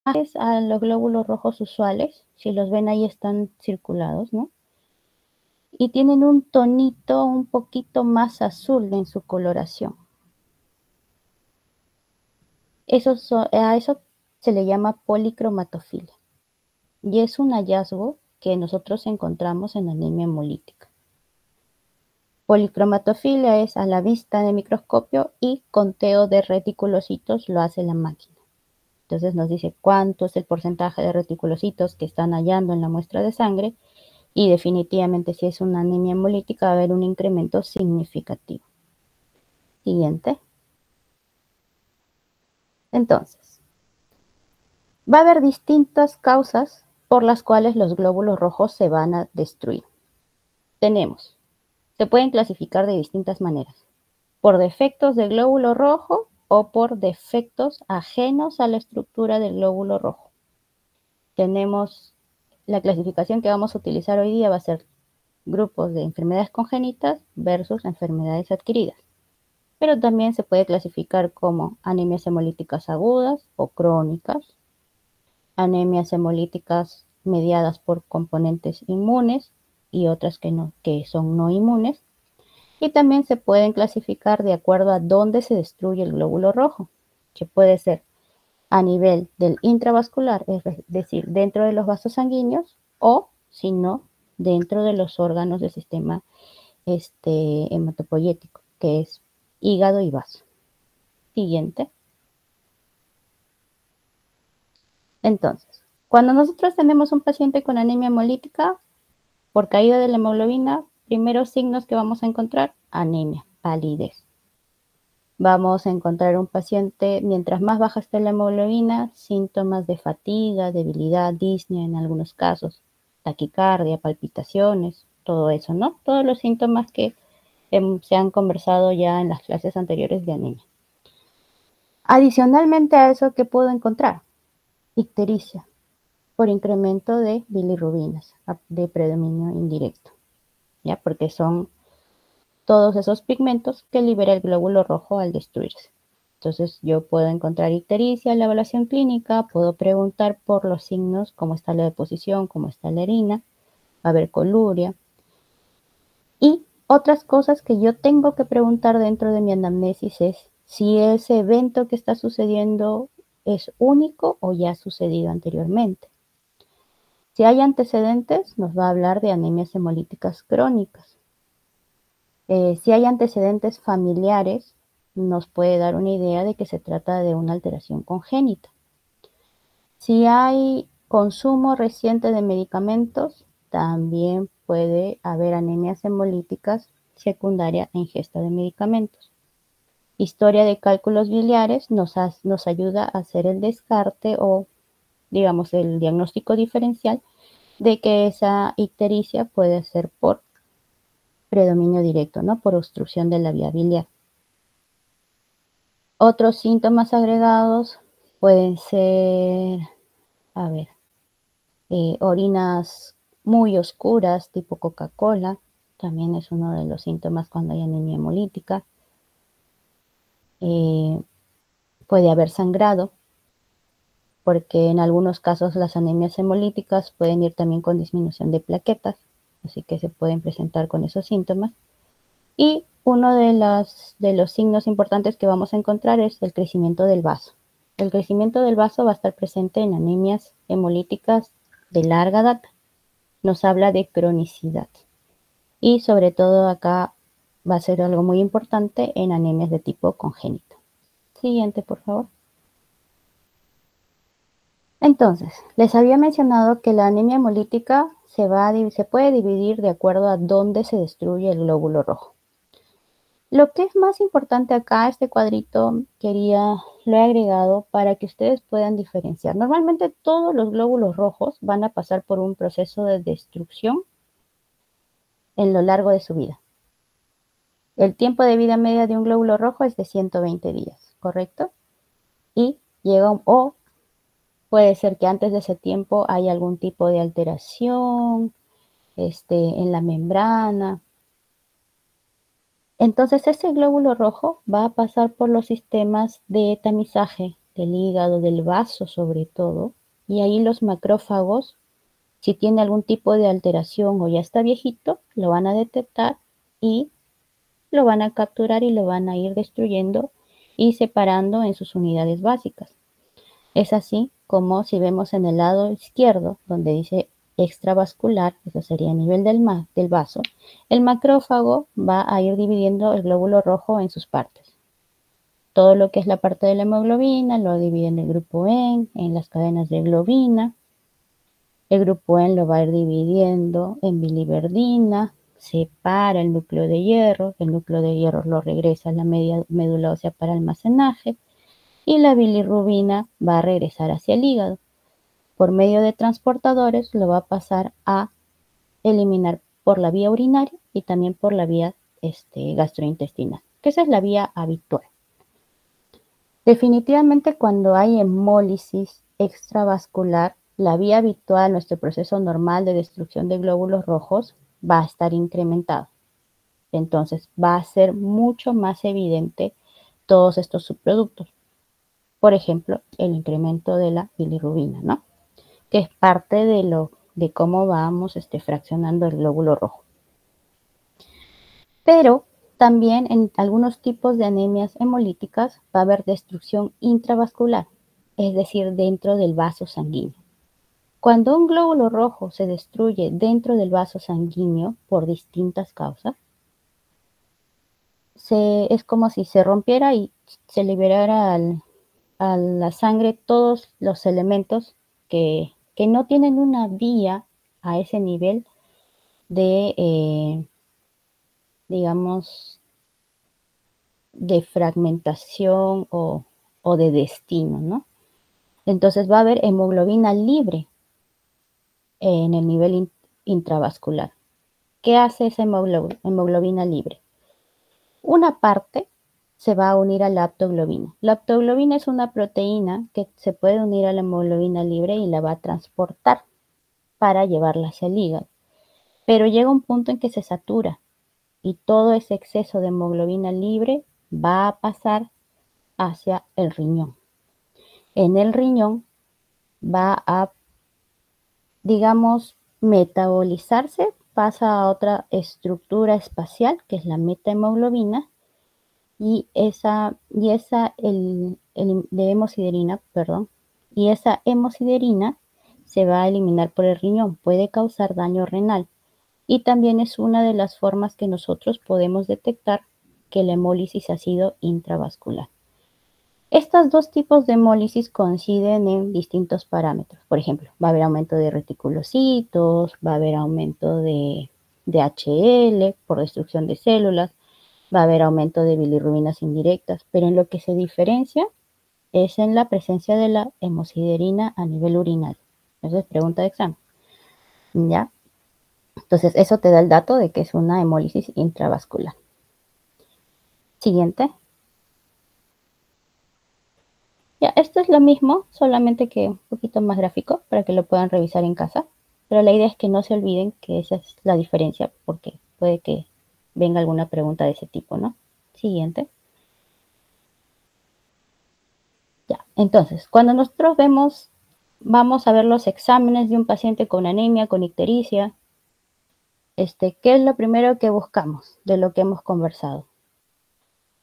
a los glóbulos rojos usuales, si los ven ahí están circulados, ¿no? Y tienen un tonito un poquito más azul en su coloración. A eso se le llama policromatofilia. Y es un hallazgo que nosotros encontramos en anemia hemolítica. Policromatofilia es a la vista de microscopio y conteo de reticulocitos lo hace la máquina. Entonces nos dice cuánto es el porcentaje de reticulocitos que están hallando en la muestra de sangre y definitivamente si es una anemia hemolítica va a haber un incremento significativo. Siguiente. Entonces, va a haber distintas causas por las cuales los glóbulos rojos se van a destruir. Se pueden clasificar de distintas maneras. Por defectos del glóbulo rojo o por defectos ajenos a la estructura del glóbulo rojo. Tenemos la clasificación que vamos a utilizar hoy día va a ser grupos de enfermedades congénitas versus enfermedades adquiridas. Pero también se puede clasificar como anemias hemolíticas agudas o crónicas, anemias hemolíticas mediadas por componentes inmunes y otras que son no inmunes. Y también se pueden clasificar de acuerdo a dónde se destruye el glóbulo rojo, que puede ser a nivel del intravascular, es decir, dentro de los vasos sanguíneos, o si no, dentro de los órganos del sistema hematopoyético, que es hígado y vaso. Siguiente. Entonces, cuando nosotros tenemos un paciente con anemia hemolítica, por caída de la hemoglobina, primeros signos que vamos a encontrar, anemia, palidez. Vamos a encontrar un paciente, mientras más baja esté la hemoglobina, síntomas de fatiga, debilidad, disnea en algunos casos, taquicardia, palpitaciones, todo eso, ¿no? Todos los síntomas que se han conversado ya en las clases anteriores de anemia. Adicionalmente a eso, ¿qué puedo encontrar? Ictericia, por incremento de bilirrubinas, de predominio indirecto, ¿ya? Porque son todos esos pigmentos que libera el glóbulo rojo al destruirse. Entonces yo puedo encontrar ictericia en la evaluación clínica, puedo preguntar por los signos, cómo está la deposición, cómo está la orina, va a haber coluria. Y otras cosas que yo tengo que preguntar dentro de mi anamnesis es si ese evento que está sucediendo es único o ya ha sucedido anteriormente. Si hay antecedentes, nos va a hablar de anemias hemolíticas crónicas. Si hay antecedentes familiares, nos puede dar una idea de que se trata de una alteración congénita. Si hay consumo reciente de medicamentos, también puede haber anemias hemolíticas secundarias a ingesta de medicamentos. Historia de cálculos biliares nos ayuda a hacer el descarte o, digamos, el diagnóstico diferencial de que esa ictericia puede ser por predominio directo, ¿no? Por obstrucción de la vía biliar. Otros síntomas agregados pueden ser, orinas muy oscuras, tipo Coca-Cola, también es uno de los síntomas cuando hay anemia hemolítica. Puede haber sangrado, porque en algunos casos las anemias hemolíticas pueden ir también con disminución de plaquetas, así que se pueden presentar con esos síntomas. Y uno de los signos importantes que vamos a encontrar es el crecimiento del vaso. El crecimiento del vaso va a estar presente en anemias hemolíticas de larga data. Nos habla de cronicidad. Y sobre todo acá va a ser algo muy importante en anemias de tipo congénito. Siguiente, por favor. Entonces, les había mencionado que la anemia hemolítica se puede dividir de acuerdo a dónde se destruye el glóbulo rojo. Lo que es más importante acá, este cuadrito lo he agregado para que ustedes puedan diferenciar. Normalmente todos los glóbulos rojos van a pasar por un proceso de destrucción en lo largo de su vida. El tiempo de vida media de un glóbulo rojo es de 120 días, ¿correcto? Y o puede ser que antes de ese tiempo haya algún tipo de alteración en la membrana. Entonces ese glóbulo rojo va a pasar por los sistemas de tamizaje del hígado, del vaso sobre todo, y ahí los macrófagos, si tiene algún tipo de alteración o ya está viejito, lo van a detectar y lo van a capturar y lo van a ir destruyendo y separando en sus unidades básicas. Es así como si vemos en el lado izquierdo, donde dice extravascular, eso sería a nivel del vaso, el macrófago va a ir dividiendo el glóbulo rojo en sus partes. Todo lo que es la parte de la hemoglobina lo divide en el grupo en las cadenas de globina. El grupo N lo va a ir dividiendo en biliverdina, separa el núcleo de hierro lo regresa a la médula ósea para almacenaje, y la bilirrubina va a regresar hacia el hígado. Por medio de transportadores lo va a pasar a eliminar por la vía urinaria y también por la vía gastrointestinal, que esa es la vía habitual. Definitivamente cuando hay hemólisis extravascular, la vía habitual, nuestro proceso normal de destrucción de glóbulos rojos, va a estar incrementado. Entonces va a ser mucho más evidente todos estos subproductos. Por ejemplo, el incremento de la bilirrubina, ¿no? Que es parte de cómo vamos fraccionando el glóbulo rojo. Pero también en algunos tipos de anemias hemolíticas va a haber destrucción intravascular, es decir, dentro del vaso sanguíneo. Cuando un glóbulo rojo se destruye dentro del vaso sanguíneo por distintas causas, es como si se rompiera y se liberara a la sangre todos los elementos que no tienen una vía a ese nivel de, digamos, de fragmentación o de destino, ¿no? Entonces va a haber hemoglobina libre en el nivel intravascular. ¿Qué hace esa hemoglobina libre? Una parte se va a unir a la aptoglobina. La aptoglobina es una proteína que se puede unir a la hemoglobina libre y la va a transportar para llevarla hacia el hígado. Pero llega un punto en que se satura y todo ese exceso de hemoglobina libre va a pasar hacia el riñón. En el riñón va a, digamos, metabolizarse, pasa a otra estructura espacial que es la metahemoglobina de hemosiderina, perdón, y esa hemosiderina se va a eliminar por el riñón, puede causar daño renal y también es una de las formas que nosotros podemos detectar que la hemólisis ha sido intravascular. Estos dos tipos de hemólisis coinciden en distintos parámetros. Por ejemplo, va a haber aumento de reticulocitos, va a haber aumento de HL por destrucción de células, va a haber aumento de bilirrubinas indirectas, pero en lo que se diferencia es en la presencia de la hemosiderina a nivel urinario. Esa es pregunta de examen. ¿Ya? Entonces, eso te da el dato de que es una hemólisis intravascular. Siguiente. Ya, esto es lo mismo, solamente que un poquito más gráfico para que lo puedan revisar en casa. Pero la idea es que no se olviden que esa es la diferencia, porque puede que venga alguna pregunta de ese tipo, ¿no? Siguiente. Ya, entonces, cuando nosotros vamos a ver los exámenes de un paciente con anemia, con ictericia, ¿qué es lo primero que buscamos de lo que hemos conversado?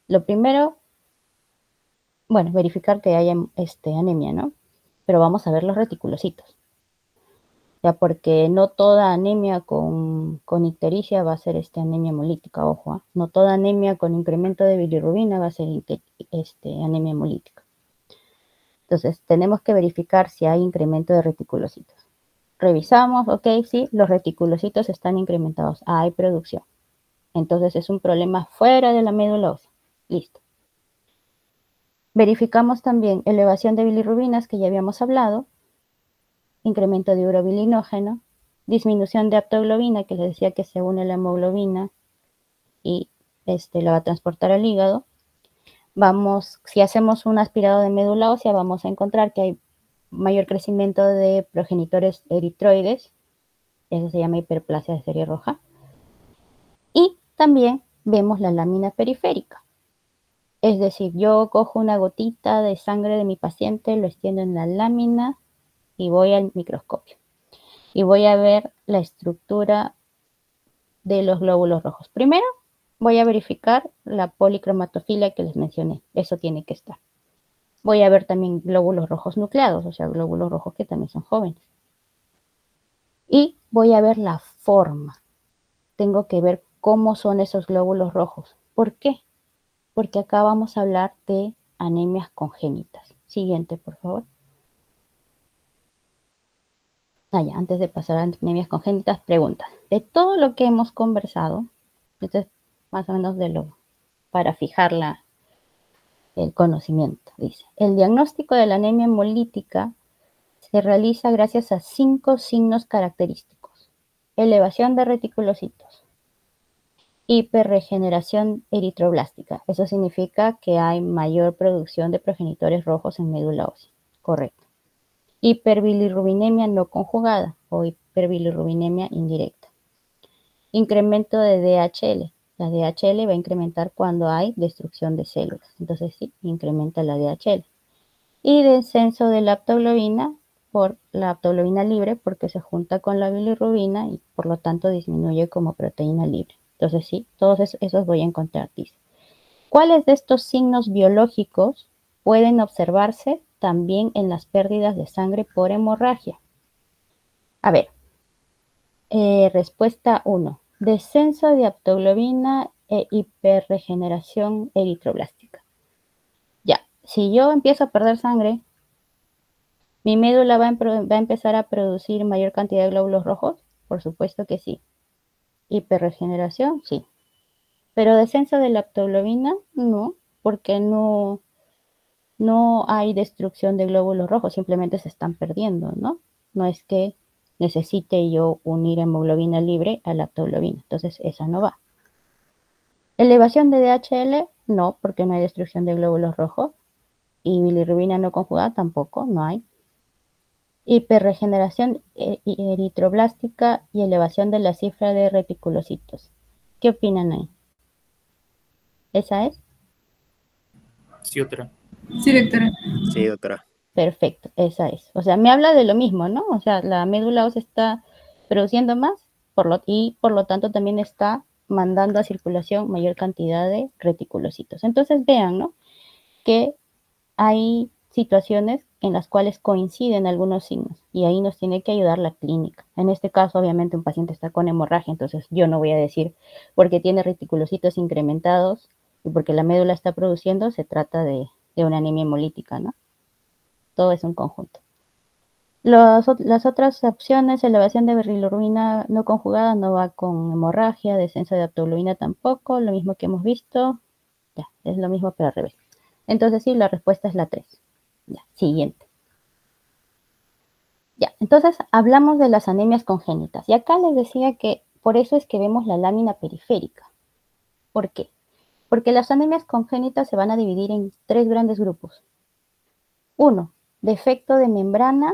Lo primero, bueno, verificar que haya anemia, ¿no? Pero vamos a ver los reticulocitos. Ya, porque no toda anemia con ictericia va a ser anemia hemolítica, ojo, ¿eh? No toda anemia con incremento de bilirrubina va a ser anemia hemolítica. Entonces, tenemos que verificar si hay incremento de reticulocitos. Revisamos, ok, sí, los reticulocitos están incrementados, hay producción. Entonces, es un problema fuera de la médula ósea. Listo. Verificamos también elevación de bilirrubinas, que ya habíamos hablado, incremento de urobilinógeno, disminución de aptoglobina, que les decía que se une la hemoglobina y la va a transportar al hígado. Si hacemos un aspirado de médula ósea, vamos a encontrar que hay mayor crecimiento de progenitores eritroides, eso se llama hiperplasia de serie roja, y también vemos la lámina periférica. Es decir, yo cojo una gotita de sangre de mi paciente, lo extiendo en la lámina y voy al microscopio. Y voy a ver la estructura de los glóbulos rojos. Primero, voy a verificar la policromatofilia que les mencioné. Eso tiene que estar. Voy a ver también glóbulos rojos nucleados, o sea, glóbulos rojos que también son jóvenes. Y voy a ver la forma. Tengo que ver cómo son esos glóbulos rojos. ¿Por qué? Porque acá vamos a hablar de anemias congénitas. Siguiente, por favor. Ya, antes de pasar a anemias congénitas, preguntas. De todo lo que hemos conversado, esto es más o menos para fijar el conocimiento, dice. El diagnóstico de la anemia hemolítica se realiza gracias a 5 signos característicos. Elevación de reticulocitos, hiperregeneración eritroblástica. Eso significa que hay mayor producción de progenitores rojos en médula ósea. Correcto. Hiperbilirrubinemia no conjugada o hiperbilirrubinemia indirecta. Incremento de DHL. La DHL va a incrementar cuando hay destrucción de células. Entonces sí, incrementa la DHL. Y descenso de la aptoglobina por la aptoglobina libre porque se junta con la bilirrubina y por lo tanto disminuye como proteína libre. Entonces sí, todos esos voy a encontrar, dice. ¿Cuáles de estos signos biológicos pueden observarse también en las pérdidas de sangre por hemorragia? A ver, respuesta 1. Descenso de aptoglobina e hiperregeneración eritroblástica. Ya, si yo empiezo a perder sangre, ¿mi médula va a empezar a producir mayor cantidad de glóbulos rojos? Por supuesto que sí. ¿Hiperregeneración? Sí. Pero descenso de la aptoglobina, no, porque no hay destrucción de glóbulos rojos, simplemente se están perdiendo, ¿no? No es que necesite yo unir hemoglobina libre a la aptoglobina, entonces esa no va. Elevación de DHL, no, porque no hay destrucción de glóbulos rojos. Y bilirrubina no conjugada tampoco, no hay. Hiperregeneración eritroblástica y elevación de la cifra de reticulocitos. ¿Qué opinan ahí? ¿Esa es? Sí, otra. Sí, doctora. Sí, doctora. Perfecto, esa es. O sea, me habla de lo mismo, ¿no? O sea, la médula ósea está produciendo más y por lo tanto también está mandando a circulación mayor cantidad de reticulocitos. Entonces vean, ¿no? Que hay situaciones en las cuales coinciden algunos signos y ahí nos tiene que ayudar la clínica. En este caso, obviamente, un paciente está con hemorragia, entonces yo no voy a decir porque tiene reticulocitos incrementados y porque la médula está produciendo, se trata de una anemia hemolítica, ¿no? Todo es un conjunto. Las otras opciones, elevación de bilirrubina no conjugada no va con hemorragia, descenso de aptoglobina tampoco, lo mismo que hemos visto, ya, es lo mismo pero al revés. Entonces sí, la respuesta es la 3. Ya, siguiente. Ya, entonces hablamos de las anemias congénitas. Y acá les decía que por eso es que vemos la lámina periférica. ¿Por qué? Porque las anemias congénitas se van a dividir en 3 grandes grupos. 1, defecto de membrana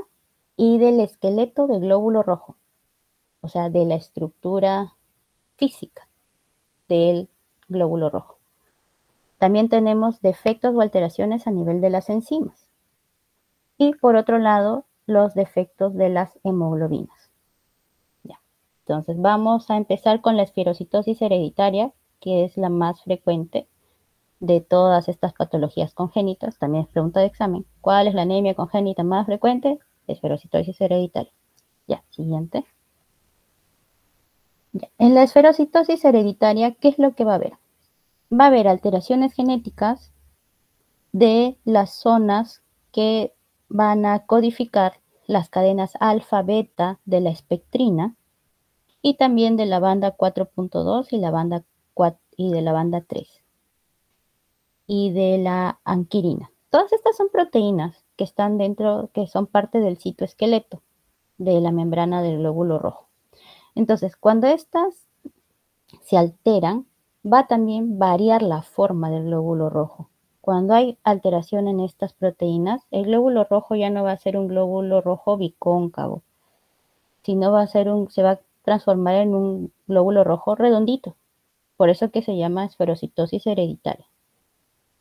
y del esqueleto del glóbulo rojo. O sea, de la estructura física del glóbulo rojo. También tenemos defectos o alteraciones a nivel de las enzimas. Y por otro lado, los defectos de las hemoglobinas. Ya. Entonces vamos a empezar con la esclerositosis hereditaria, que es la más frecuente de todas estas patologías congénitas. También es pregunta de examen. ¿Cuál es la anemia congénita más frecuente? Esferocitosis hereditaria. Ya, siguiente. Ya. En la esferocitosis hereditaria, ¿qué es lo que va a haber? Va a haber alteraciones genéticas de las zonas que van a codificar las cadenas alfa, beta de la espectrina y también de la banda 4.2 y de la banda 3 y de la anquirina. Todas estas son proteínas que están dentro, que son parte del citoesqueleto de la membrana del glóbulo rojo. Entonces, cuando estas se alteran, va a también variar la forma del glóbulo rojo. Cuando hay alteración en estas proteínas, el glóbulo rojo ya no va a ser un glóbulo rojo bicóncavo, sino se va a transformar en un glóbulo rojo redondito. Por eso que se llama esferocitosis hereditaria.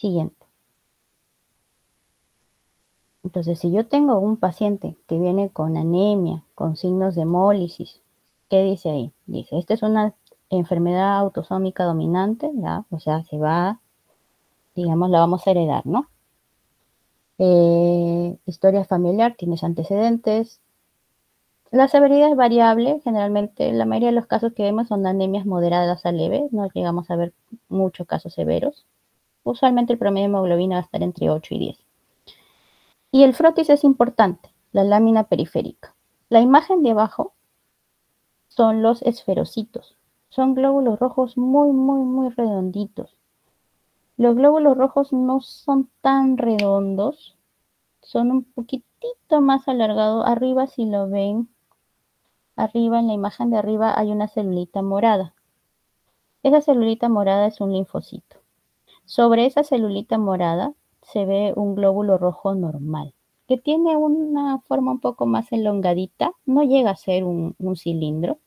Siguiente. Entonces, si yo tengo un paciente que viene con anemia, con signos de hemólisis, ¿qué dice ahí? Dice, esta es una enfermedad autosómica dominante, ¿ya? O sea, se va, digamos, la vamos a heredar, ¿no? Historia familiar, tienes antecedentes. La severidad es variable, generalmente la mayoría de los casos que vemos son anemias moderadas a leves, no llegamos a ver muchos casos severos. Usualmente el promedio de hemoglobina va a estar entre 8 y 10. Y el frotis es importante, la lámina periférica. La imagen de abajo son los esferocitos. Son glóbulos rojos muy, muy, muy redonditos. Los glóbulos rojos no son tan redondos, son un poquitito más alargados. Arriba, si lo ven, arriba en la imagen de arriba hay una celulita morada. Esa celulita morada es un linfocito. Sobre esa celulita morada se ve un glóbulo rojo normal, que tiene una forma un poco más elongadita, no llega a ser un cilindro,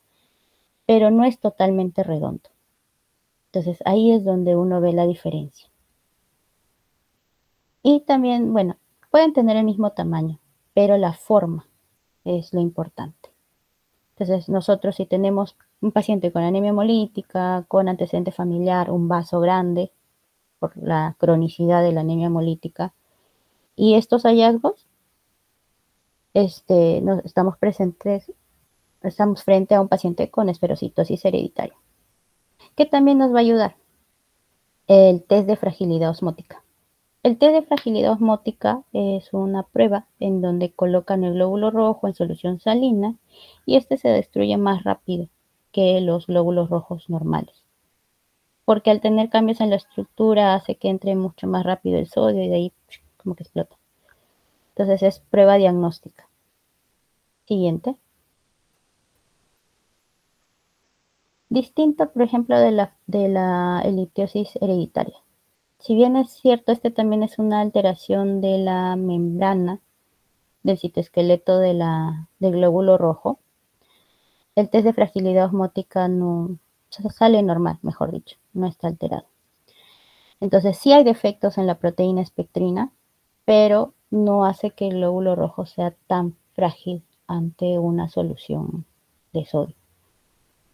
pero no es totalmente redondo. Entonces ahí es donde uno ve la diferencia. Y también, bueno, pueden tener el mismo tamaño, pero la forma es lo importante. Entonces nosotros si tenemos un paciente con anemia hemolítica, con antecedente familiar, un vaso grande, por la cronicidad de la anemia hemolítica, y estos hallazgos, estamos frente a un paciente con esferocitosis hereditaria, que también nos va a ayudar el test de fragilidad osmótica. El test de fragilidad osmótica es una prueba en donde colocan el glóbulo rojo en solución salina y este se destruye más rápido que los glóbulos rojos normales, porque al tener cambios en la estructura hace que entre mucho más rápido el sodio y de ahí como que explota. Entonces es prueba diagnóstica. Siguiente. Distinto, por ejemplo, de la eliptiosis hereditaria. Si bien es cierto, este también es una alteración de la membrana del citoesqueleto del glóbulo rojo, el test de fragilidad osmótica no sale normal, mejor dicho, no está alterado. Entonces sí hay defectos en la proteína espectrina, pero no hace que el glóbulo rojo sea tan frágil ante una solución de sodio.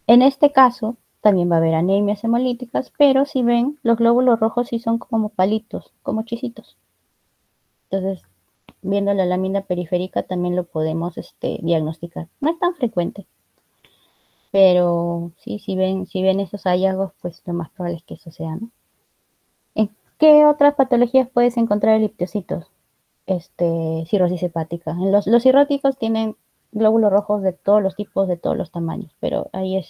En este caso, también va a haber anemias hemolíticas, pero si ven, los glóbulos rojos sí son como palitos, como chisitos. Entonces, viendo la lámina periférica también lo podemos diagnosticar. No es tan frecuente, pero sí, si ven esos hallazgos, pues lo más probable es que eso sea, ¿no? ¿En qué otras patologías puedes encontrar eliptiocitos? Cirrosis hepática. Los cirróticos tienen glóbulos rojos de todos los tipos, de todos los tamaños, pero ahí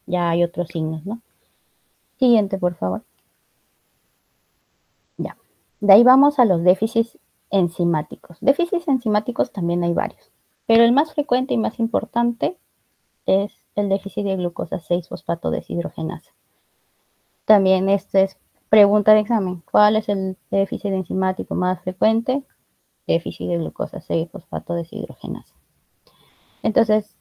ya hay otros signos, ¿no? Siguiente, por favor. Ya. De ahí vamos a los déficits enzimáticos. Déficits enzimáticos también hay varios, pero el más frecuente y más importante es el déficit de glucosa 6-fosfato deshidrogenasa. También es pregunta de examen. ¿Cuál es el déficit enzimático más frecuente? Déficit de glucosa 6-fosfato deshidrogenasa. Entonces,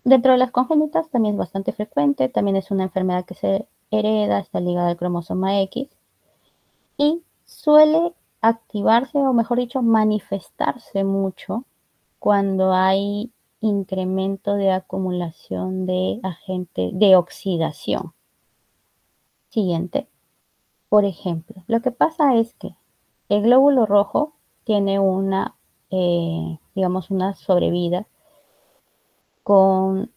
dentro de las congénitas también es bastante frecuente, también es una enfermedad que se hereda, está ligada al cromosoma X y suele activarse, o mejor dicho, manifestarse mucho cuando hay incremento de acumulación de agente de oxidación. Siguiente. Por ejemplo, lo que pasa es que el glóbulo rojo tiene digamos, una sobrevida con,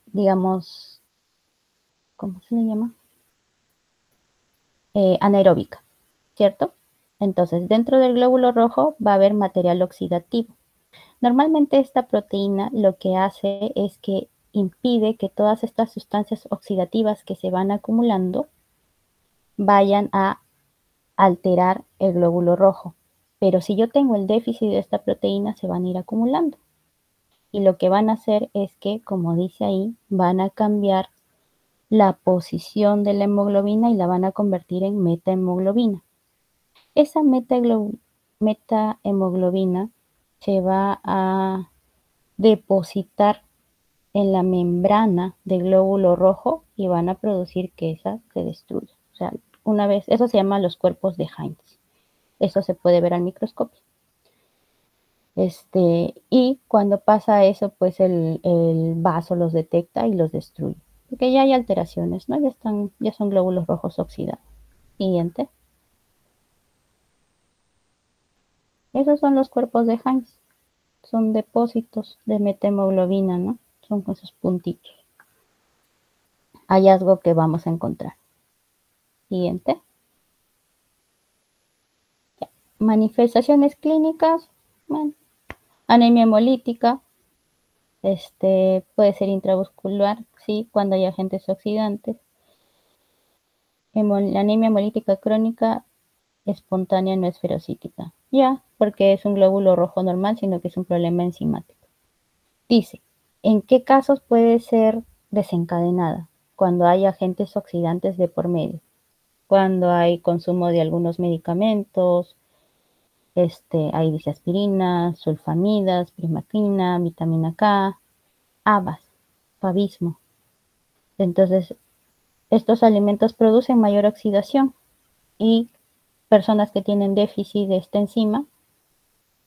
digamos, ¿cómo se le llama? Anaeróbica, ¿cierto? Entonces, dentro del glóbulo rojo va a haber material oxidativo. Normalmente esta proteína lo que hace es que impide que todas estas sustancias oxidativas que se van acumulando vayan a alterar el glóbulo rojo. Pero si yo tengo el déficit de esta proteína, se van a ir acumulando. Y lo que van a hacer es que, como dice ahí, van a cambiar la posición de la hemoglobina y la van a convertir en metahemoglobina. Esa metahemoglobina se va a depositar en la membrana del glóbulo rojo y van a producir que esa se destruya. O sea, una vez, eso se llama los cuerpos de Heinz. Eso se puede ver al microscopio. Y cuando pasa eso, pues el vaso los detecta y los destruye. Porque ya hay alteraciones, ¿no? Ya son glóbulos rojos oxidados. Siguiente. Esos son los cuerpos de Heinz. Son depósitos de metahemoglobina, ¿no? Son con esos puntitos. Hallazgo que vamos a encontrar. Siguiente. Ya. Manifestaciones clínicas. Bueno, anemia hemolítica. Puede ser intravascular, sí, cuando hay agentes oxidantes. La anemia hemolítica crónica espontánea no es ferocítica. Ya, porque es un glóbulo rojo normal, sino que es un problema enzimático. Dice, ¿en qué casos puede ser desencadenada? Cuando hay agentes oxidantes de por medio. Cuando hay consumo de algunos medicamentos, ahí dice aspirina, sulfamidas, primaquina, vitamina K, habas, favismo. Entonces, estos alimentos producen mayor oxidación y personas que tienen déficit de esta enzima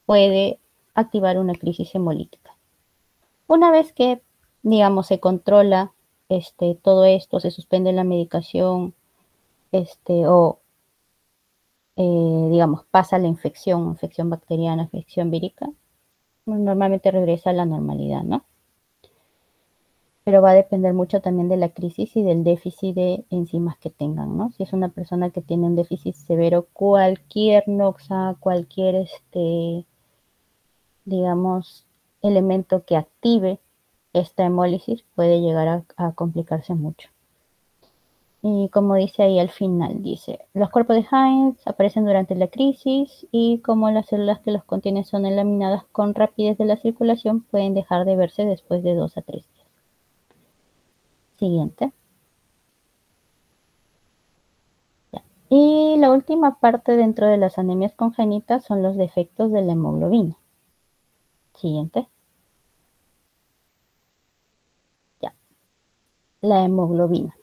puede activar una crisis hemolítica. Una vez que, digamos, se controla todo esto, se suspende la medicación, o digamos, pasa la infección bacteriana, infección vírica, normalmente regresa a la normalidad, ¿no? Pero va a depender mucho también de la crisis y del déficit de enzimas que tengan, ¿no? Si es una persona que tiene un déficit severo, cualquier noxa, cualquier, digamos, elemento que active esta hemólisis puede llegar a complicarse mucho. Y como dice ahí al final, dice, los cuerpos de Heinz aparecen durante la crisis y como las células que los contienen son eliminadas con rapidez de la circulación, pueden dejar de verse después de 2 a 3 días. Siguiente. Ya. Y la última parte dentro de las anemias congénitas son los defectos de la hemoglobina. Siguiente. Ya. La hemoglobina.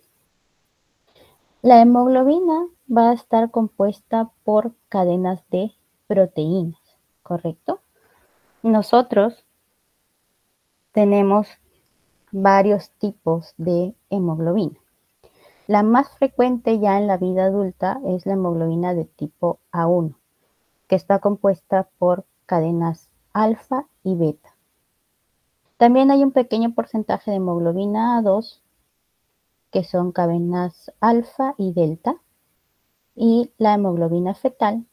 La hemoglobina va a estar compuesta por cadenas de proteínas, ¿correcto? Nosotros tenemos varios tipos de hemoglobina. La más frecuente ya en la vida adulta es la hemoglobina de tipo A1, que está compuesta por cadenas alfa y beta. También hay un pequeño porcentaje de hemoglobina A2, que son cadenas alfa y delta, y la hemoglobina fetal,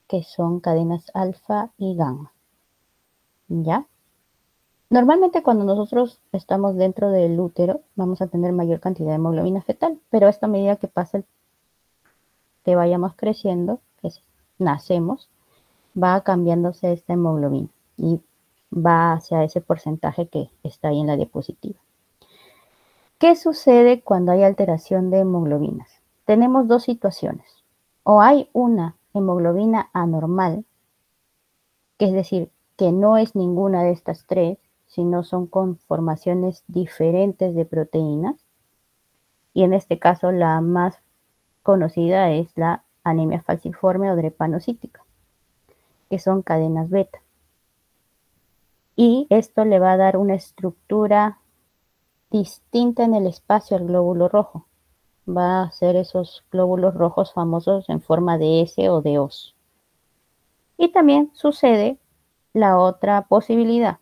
que son cadenas alfa y gamma. ¿Ya? Normalmente cuando nosotros estamos dentro del útero vamos a tener mayor cantidad de hemoglobina fetal, pero a esta medida que que vayamos creciendo, que nacemos, va cambiándose esta hemoglobina y va hacia ese porcentaje que está ahí en la diapositiva. ¿Qué sucede cuando hay alteración de hemoglobinas? Tenemos dos situaciones. O hay una hemoglobina anormal, que es decir, que no es ninguna de estas tres, sino son conformaciones diferentes de proteínas. Y en este caso la más conocida es la anemia falciforme o drepanocítica, que son cadenas beta. Y esto le va a dar una estructura distinta en el espacio al glóbulo rojo. Va a ser esos glóbulos rojos famosos en forma de S o de os. Y también sucede la otra posibilidad,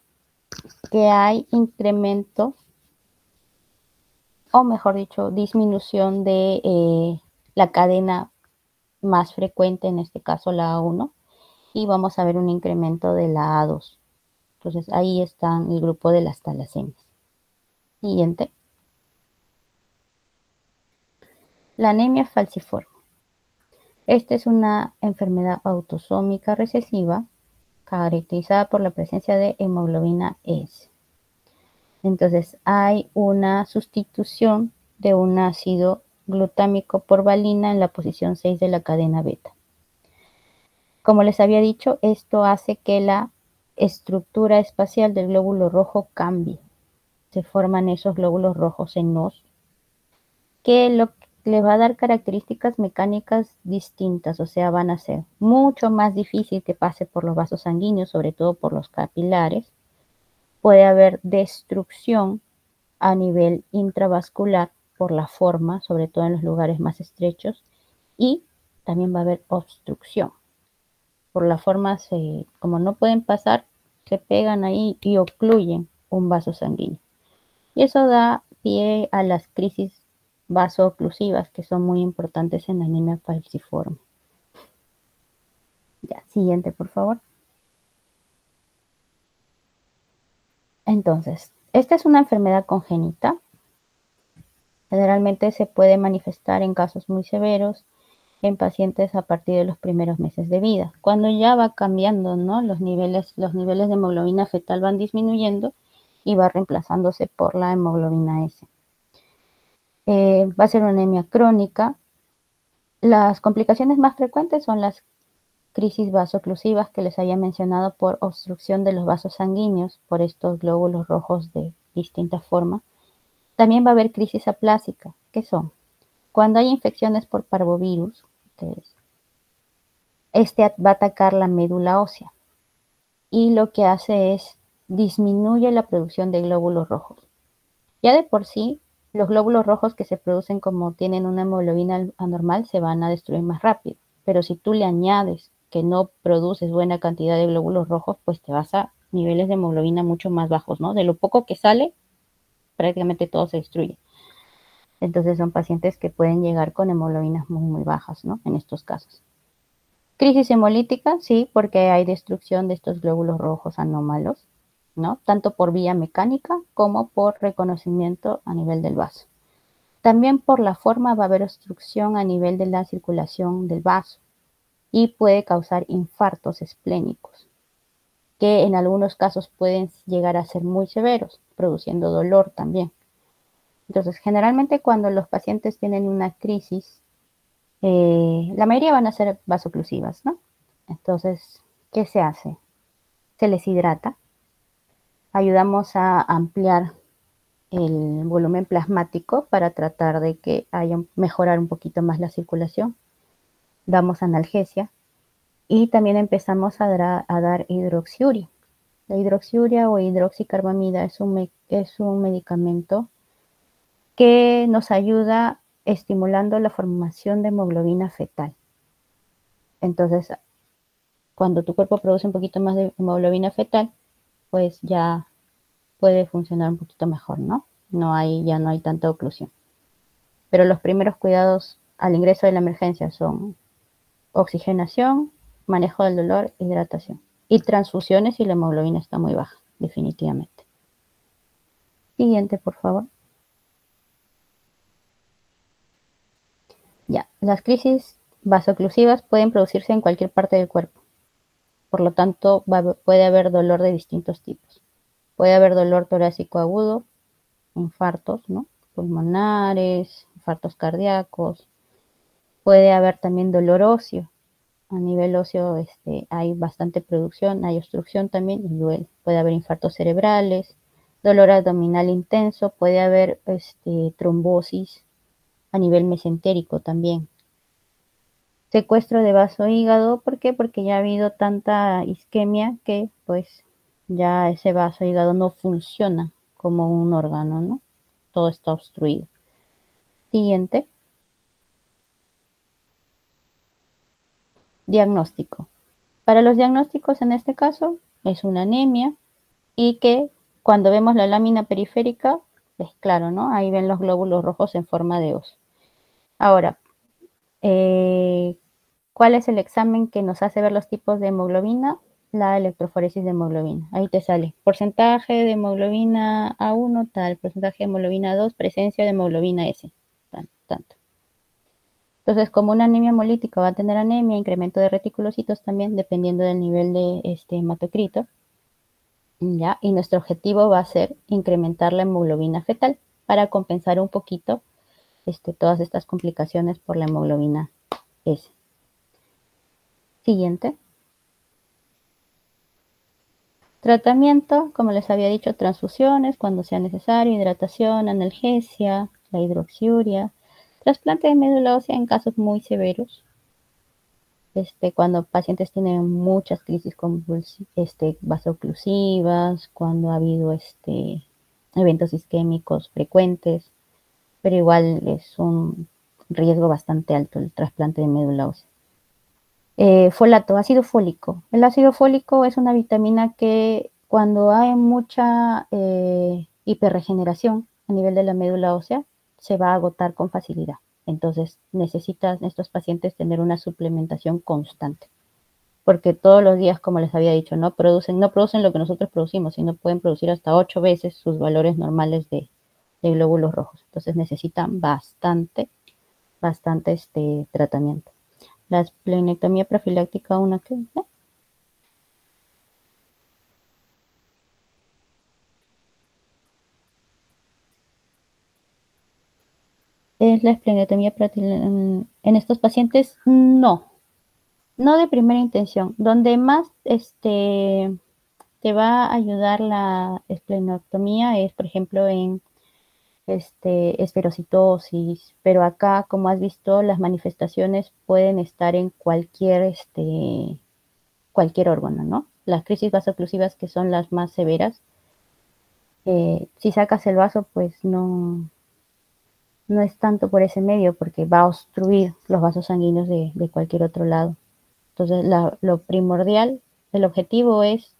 que hay incremento, o mejor dicho, disminución de la cadena más frecuente, en este caso la A1, y vamos a ver un incremento de la A2. Entonces ahí está el grupo de las talasemias. Siguiente. La anemia falciforme. Esta es una enfermedad autosómica recesiva caracterizada por la presencia de hemoglobina S. Entonces hay una sustitución de un ácido glutámico por valina en la posición 6 de la cadena beta. Como les había dicho, esto hace que la estructura espacial del glóbulo rojo cambie. Se forman esos glóbulos rojos en os, que lo les va a dar características mecánicas distintas, o sea, van a ser mucho más difícil que pase por los vasos sanguíneos, sobre todo por los capilares. Puede haber destrucción a nivel intravascular por la forma, sobre todo en los lugares más estrechos, y también va a haber obstrucción. Por la forma, como no pueden pasar, se pegan ahí y ocluyen un vaso sanguíneo. Y eso da pie a las crisis vaso-oclusivas, que son muy importantes en la anemia falciforme. Ya, siguiente, por favor. Entonces, esta es una enfermedad congénita. Generalmente se puede manifestar en casos muy severos en pacientes a partir de los primeros meses de vida. Cuando ya va cambiando, ¿no? Los niveles de hemoglobina fetal van disminuyendo y va reemplazándose por la hemoglobina S. Va a ser una anemia crónica. Las complicaciones más frecuentes son las crisis vaso-oclusivas que les había mencionado por obstrucción de los vasos sanguíneos por estos glóbulos rojos de distinta forma. También va a haber crisis aplásica, que son cuando hay infecciones por parvovirus, este va a atacar la médula ósea y lo que hace es disminuye la producción de glóbulos rojos. Ya de por sí, los glóbulos rojos que se producen como tienen una hemoglobina anormal se van a destruir más rápido, pero si tú le añades que no produces buena cantidad de glóbulos rojos, pues te vas a niveles de hemoglobina mucho más bajos, ¿no? De lo poco que sale, prácticamente todo se destruye. Entonces son pacientes que pueden llegar con hemoglobinas muy, muy bajas, ¿no? En estos casos. Crisis hemolítica, sí, porque hay destrucción de estos glóbulos rojos anómalos, ¿no? Tanto por vía mecánica como por reconocimiento a nivel del vaso. También por la forma va a haber obstrucción a nivel de la circulación del vaso y puede causar infartos esplénicos, que en algunos casos pueden llegar a ser muy severos, produciendo dolor también. Entonces, generalmente cuando los pacientes tienen una crisis, la mayoría van a ser vasoclusivas, ¿no? Entonces, ¿qué se hace? Se les hidrata, ayudamos a ampliar el volumen plasmático para tratar de que mejorar un poquito más la circulación, damos analgesia y también empezamos a dar hidroxiuria. La hidroxiuria o hidroxicarbamida es un medicamento que nos ayuda estimulando la formación de hemoglobina fetal. Entonces, cuando tu cuerpo produce un poquito más de hemoglobina fetal, pues ya puede funcionar un poquito mejor, ¿no? Ya no hay tanta oclusión. Pero los primeros cuidados al ingreso de la emergencia son oxigenación, manejo del dolor, hidratación. Y transfusiones si la hemoglobina está muy baja, definitivamente. Siguiente, por favor. Ya, las crisis vasoclusivas pueden producirse en cualquier parte del cuerpo. Por lo tanto, puede haber dolor de distintos tipos. Puede haber dolor torácico agudo, infartos, ¿no? Pulmonares, infartos cardíacos. Puede haber también dolor óseo. A nivel óseo hay bastante producción, hay obstrucción también, y puede haber infartos cerebrales, dolor abdominal intenso, puede haber trombosis a nivel mesentérico también. Secuestro de vaso-hígado, ¿por qué? Porque ya ha habido tanta isquemia que pues ya ese vaso-hígado no funciona como un órgano, ¿no? Todo está obstruido. Siguiente. Diagnóstico. Para los diagnósticos en este caso es una anemia y que cuando vemos la lámina periférica, es claro, ¿no? Ahí ven los glóbulos rojos en forma de os. Ahora, ¿cuál es el examen que nos hace ver los tipos de hemoglobina? La electroforesis de hemoglobina. Ahí te sale porcentaje de hemoglobina A1 tal, porcentaje de hemoglobina 2, presencia de hemoglobina S, tanto. Entonces, como una anemia hemolítica va a tener anemia, incremento de reticulocitos también, dependiendo del nivel de hematocrito, ¿ya? Y nuestro objetivo va a ser incrementar la hemoglobina fetal para compensar un poquito todas estas complicaciones por la hemoglobina S. Siguiente. Tratamiento, como les había dicho, transfusiones cuando sea necesario, hidratación, analgesia, la hidroxiuria. Trasplante de médula ósea en casos muy severos, cuando pacientes tienen muchas crisis vasoclusivas, cuando ha habido eventos isquémicos frecuentes, pero igual es un riesgo bastante alto el trasplante de médula ósea. Folato, ácido fólico. El ácido fólico es una vitamina que cuando hay mucha hiperregeneración a nivel de la médula ósea, se va a agotar con facilidad. Entonces necesitan estos pacientes tener una suplementación constante. Porque todos los días, como les había dicho, no producen lo que nosotros producimos, sino pueden producir hasta 8 veces sus valores normales de glóbulos rojos. Entonces necesitan bastante tratamiento. La esplenectomía profiláctica, ¿una qué? ¿No? Es la esplenectomía en estos pacientes, no de primera intención. Donde más te va a ayudar la esplenectomía es, por ejemplo, en esferocitosis, pero acá, como has visto, las manifestaciones pueden estar en cualquier órgano, ¿no? Las crisis vasoclusivas, que son las más severas, si sacas el vaso, pues no es tanto por ese medio, porque va a obstruir los vasos sanguíneos de cualquier otro lado. Entonces, lo primordial, el objetivo es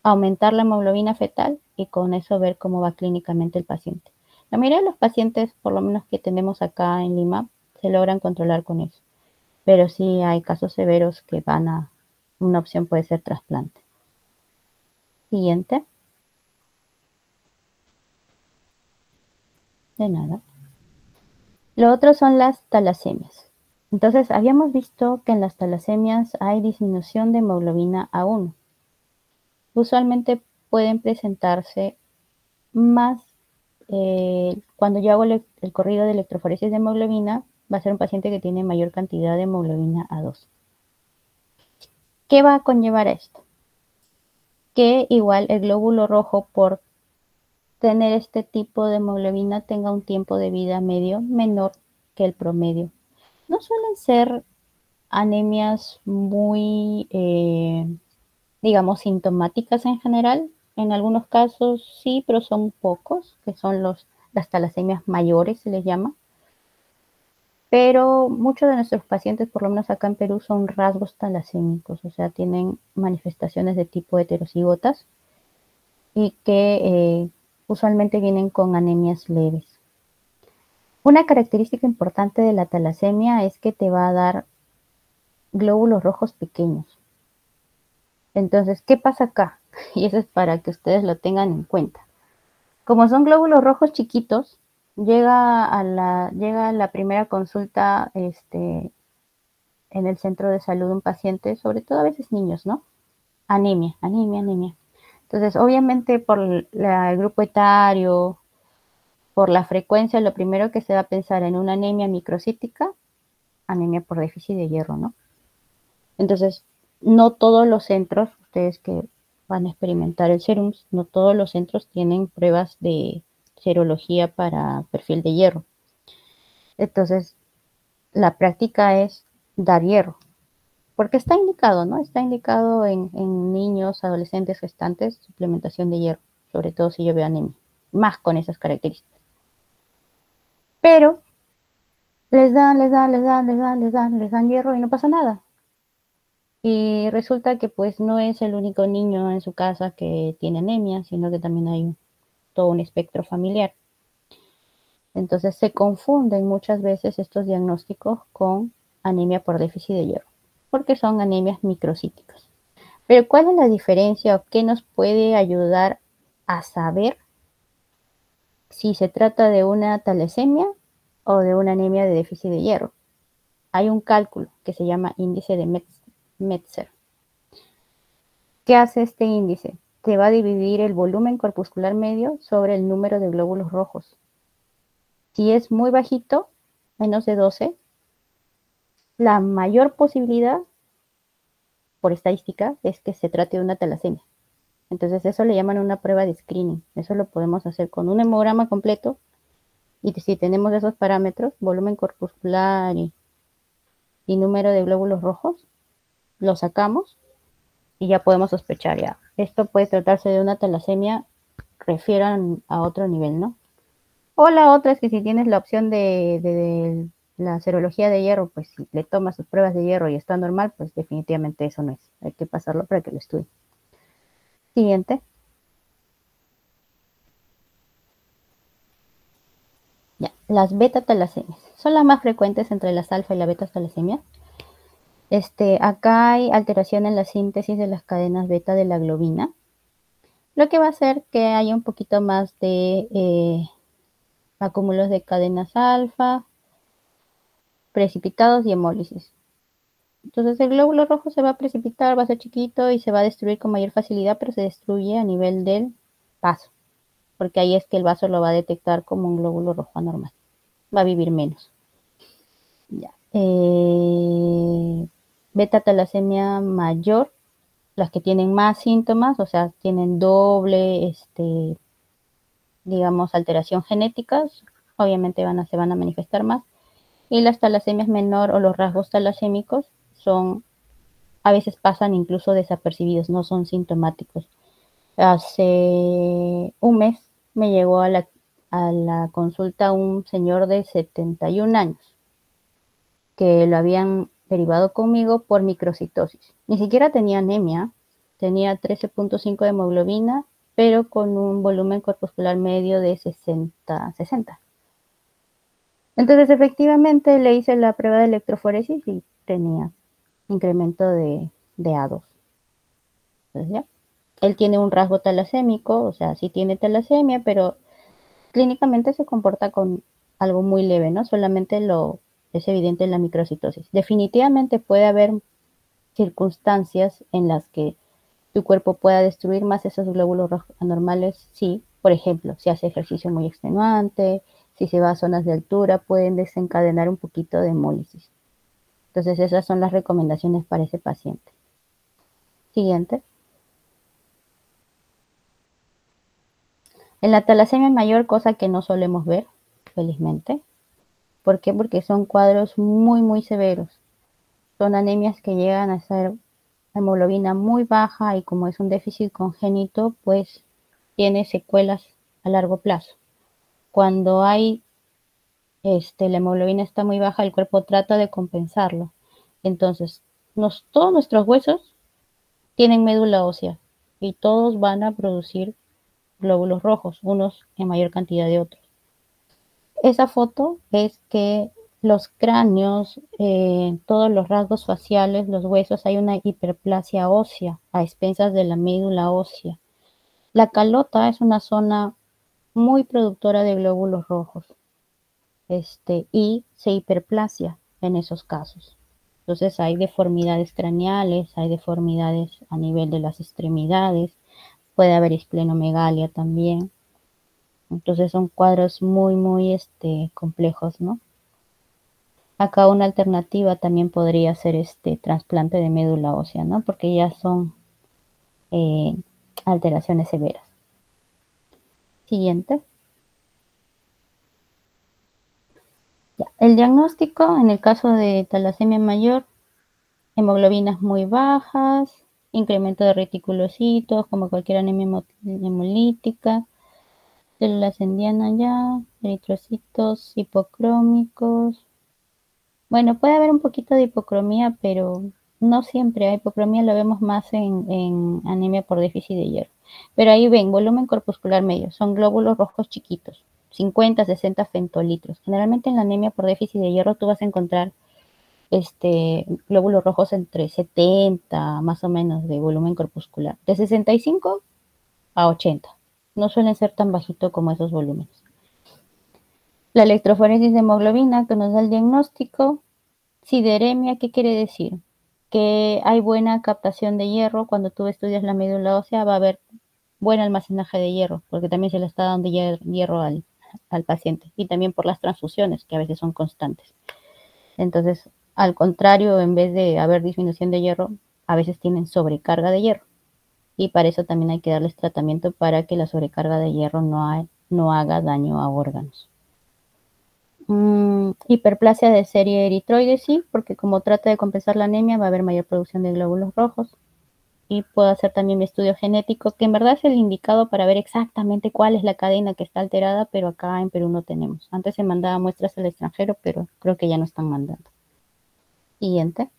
aumentar la hemoglobina fetal y con eso ver cómo va clínicamente el paciente. La mayoría de los pacientes, por lo menos que tenemos acá en Lima, se logran controlar con eso. Pero sí hay casos severos que una opción puede ser trasplante. Siguiente. De nada. Lo otro son las talasemias. Entonces, habíamos visto que en las talasemias hay disminución de hemoglobina A1. Usualmente pueden presentarse más cuando yo hago el corrido de electroforesis de hemoglobina, va a ser un paciente que tiene mayor cantidad de hemoglobina A2. ¿Qué va a conllevar a esto? Que igual el glóbulo rojo, por tener este tipo de hemoglobina, tenga un tiempo de vida medio menor que el promedio. No suelen ser anemias muy, digamos, sintomáticas en general. En algunos casos sí, pero son pocos, que son las talasemias mayores, se les llama. Pero muchos de nuestros pacientes, por lo menos acá en Perú, son rasgos talasémicos, o sea, tienen manifestaciones de tipo heterocigotas y que usualmente vienen con anemias leves. Una característica importante de la talasemia es que te va a dar glóbulos rojos pequeños. Entonces, ¿qué pasa acá? Y eso es para que ustedes lo tengan en cuenta. Como son glóbulos rojos chiquitos, llega a la primera consulta en el centro de salud un paciente, sobre todo a veces niños, ¿no? Anemia. Entonces, obviamente por el grupo etario, por la frecuencia, lo primero que se va a pensar en una anemia microcítica, anemia por déficit de hierro, ¿no? Entonces, no todos los centros, ustedes que van a experimentar el SERUMS, no todos los centros tienen pruebas de serología para perfil de hierro. Entonces, la práctica es dar hierro, porque está indicado, ¿no? Está indicado en niños, adolescentes, gestantes, suplementación de hierro, sobre todo si yo veo anemia, más con esas características. Pero les dan hierro y no pasa nada. Y resulta que pues no es el único niño en su casa que tiene anemia, sino que también hay todo un espectro familiar. Entonces se confunden muchas veces estos diagnósticos con anemia por déficit de hierro, porque son anemias microcíticas. Pero ¿cuál es la diferencia o qué nos puede ayudar a saber si se trata de una talasemia o de una anemia de déficit de hierro? Hay un cálculo que se llama índice de Metzer. ¿Qué hace este índice? Te va a dividir el volumen corpuscular medio sobre el número de glóbulos rojos. Si es muy bajito, menos de 12, la mayor posibilidad, por estadística, es que se trate de una talasemia. Entonces eso le llaman una prueba de screening. Eso lo podemos hacer con un hemograma completo Y si tenemos esos parámetros, volumen corpuscular y número de glóbulos rojos, lo sacamos y ya podemos sospechar ya. Esto puede tratarse de una talasemia, refieran a otro nivel, ¿no? O la otra es que si tienes la opción de la serología de hierro, pues si le tomas sus pruebas de hierro y está normal, pues definitivamente eso no es. Hay que pasarlo para que lo estudie. Siguiente. Ya, las beta-talasemias. Son las más frecuentes entre las alfa y la beta-talasemia. Acá hay alteración en la síntesis de las cadenas beta de la globina, lo que va a hacer que haya un poquito más de acúmulos de cadenas alfa, precipitados y hemólisis. Entonces el glóbulo rojo se va a precipitar, va a ser chiquito y se va a destruir con mayor facilidad, pero se destruye a nivel del vaso, porque ahí es que el vaso lo va a detectar como un glóbulo rojo anormal. Va a vivir menos. Ya. Beta-talasemia mayor, las que tienen más síntomas, o sea, tienen doble, digamos, alteración genéticas, obviamente se van a manifestar más. Y las talasemias menor o los rasgos talasémicos a veces pasan incluso desapercibidos, no son sintomáticos. Hace un mes me llegó a la consulta un señor de 71 años que lo habían derivado conmigo por microcitosis. Ni siquiera tenía anemia, tenía 13.5 de hemoglobina, pero con un volumen corpuscular medio de 60. Entonces, efectivamente, le hice la prueba de electroforesis y tenía incremento de A2. Entonces, ¿ya? Él tiene un rasgo talasémico, o sea, sí tiene talasemia, pero clínicamente se comporta con algo muy leve, ¿no? Solamente es evidente en la microcitosis. Definitivamente puede haber circunstancias en las que tu cuerpo pueda destruir más esos glóbulos rojos anormales, sí. Por ejemplo, si hace ejercicio muy extenuante, si se va a zonas de altura, pueden desencadenar un poquito de hemólisis. Entonces, esas son las recomendaciones para ese paciente. Siguiente. En la talasemia mayor, cosa que no solemos ver, felizmente. ¿Por qué? Porque son cuadros muy, muy severos. Son anemias que llegan a ser hemoglobina muy baja y como es un déficit congénito, pues tiene secuelas a largo plazo. Cuando la hemoglobina está muy baja, el cuerpo trata de compensarlo. Entonces, todos nuestros huesos tienen médula ósea y todos van a producir glóbulos rojos, unos en mayor cantidad de otros. Esa foto es que los cráneos, todos los rasgos faciales, los huesos, hay una hiperplasia ósea a expensas de la médula ósea. La calota es una zona muy productora de glóbulos rojos, y se hiperplasia en esos casos. Entonces hay deformidades craneales, hay deformidades a nivel de las extremidades, puede haber esplenomegalia también. Entonces son cuadros muy, muy complejos, ¿no? Acá una alternativa también podría ser trasplante de médula ósea, ¿no? Porque ya son eh, alteraciones severas. Siguiente. Ya. El diagnóstico en el caso de talasemia mayor, hemoglobinas muy bajas, incremento de reticulocitos, como cualquier anemia hemolítica, células en diana ya, eritrocitos hipocrómicos. Bueno, puede haber un poquito de hipocromía, pero no siempre. La hipocromía lo vemos más en anemia por déficit de hierro. Pero ahí ven, volumen corpuscular medio, son glóbulos rojos chiquitos, 50, 60 femtolitros. Generalmente en la anemia por déficit de hierro tú vas a encontrar glóbulos rojos entre 70 más o menos de volumen corpuscular, de 65 a 80. No suelen ser tan bajitos como esos volúmenes. La electroforesis de hemoglobina que nos da el diagnóstico. Sideremia, ¿qué quiere decir? Que hay buena captación de hierro. Cuando tú estudias la médula ósea va a haber buen almacenaje de hierro, porque también se le está dando hierro al paciente, y también por las transfusiones, que a veces son constantes. Entonces, al contrario, en vez de haber disminución de hierro, a veces tienen sobrecarga de hierro. Y para eso también hay que darles tratamiento para que la sobrecarga de hierro no haga daño a órganos. Hiperplasia de serie eritroide, sí, porque como trata de compensar la anemia va a haber mayor producción de glóbulos rojos. Y puedo hacer también mi estudio genético, que en verdad es el indicado para ver exactamente cuál es la cadena que está alterada, pero acá en Perú no tenemos. Antes se mandaba muestras al extranjero, pero creo que ya no están mandando. Siguiente.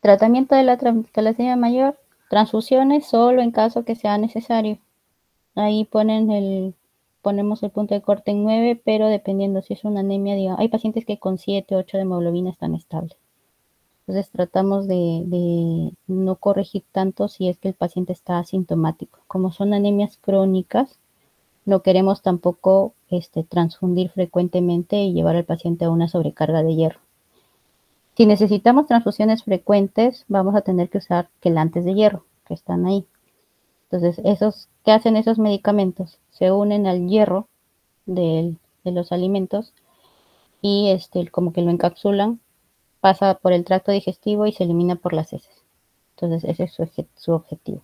Tratamiento de la talasemia mayor, transfusiones solo en caso que sea necesario. Ahí ponemos el punto de corte en 9, pero dependiendo si es una anemia, digamos, hay pacientes que con 7, 8 de hemoglobina están estables. Entonces tratamos de no corregir tanto si es que el paciente está asintomático. Como son anemias crónicas, no queremos tampoco transfundir frecuentemente y llevar al paciente a una sobrecarga de hierro. Si necesitamos transfusiones frecuentes, vamos a tener que usar quelantes de hierro, que están ahí. Entonces, ¿qué hacen esos medicamentos? Se unen al hierro de los alimentos y como que lo encapsulan, pasa por el tracto digestivo y se elimina por las heces. Entonces, ese es su objetivo.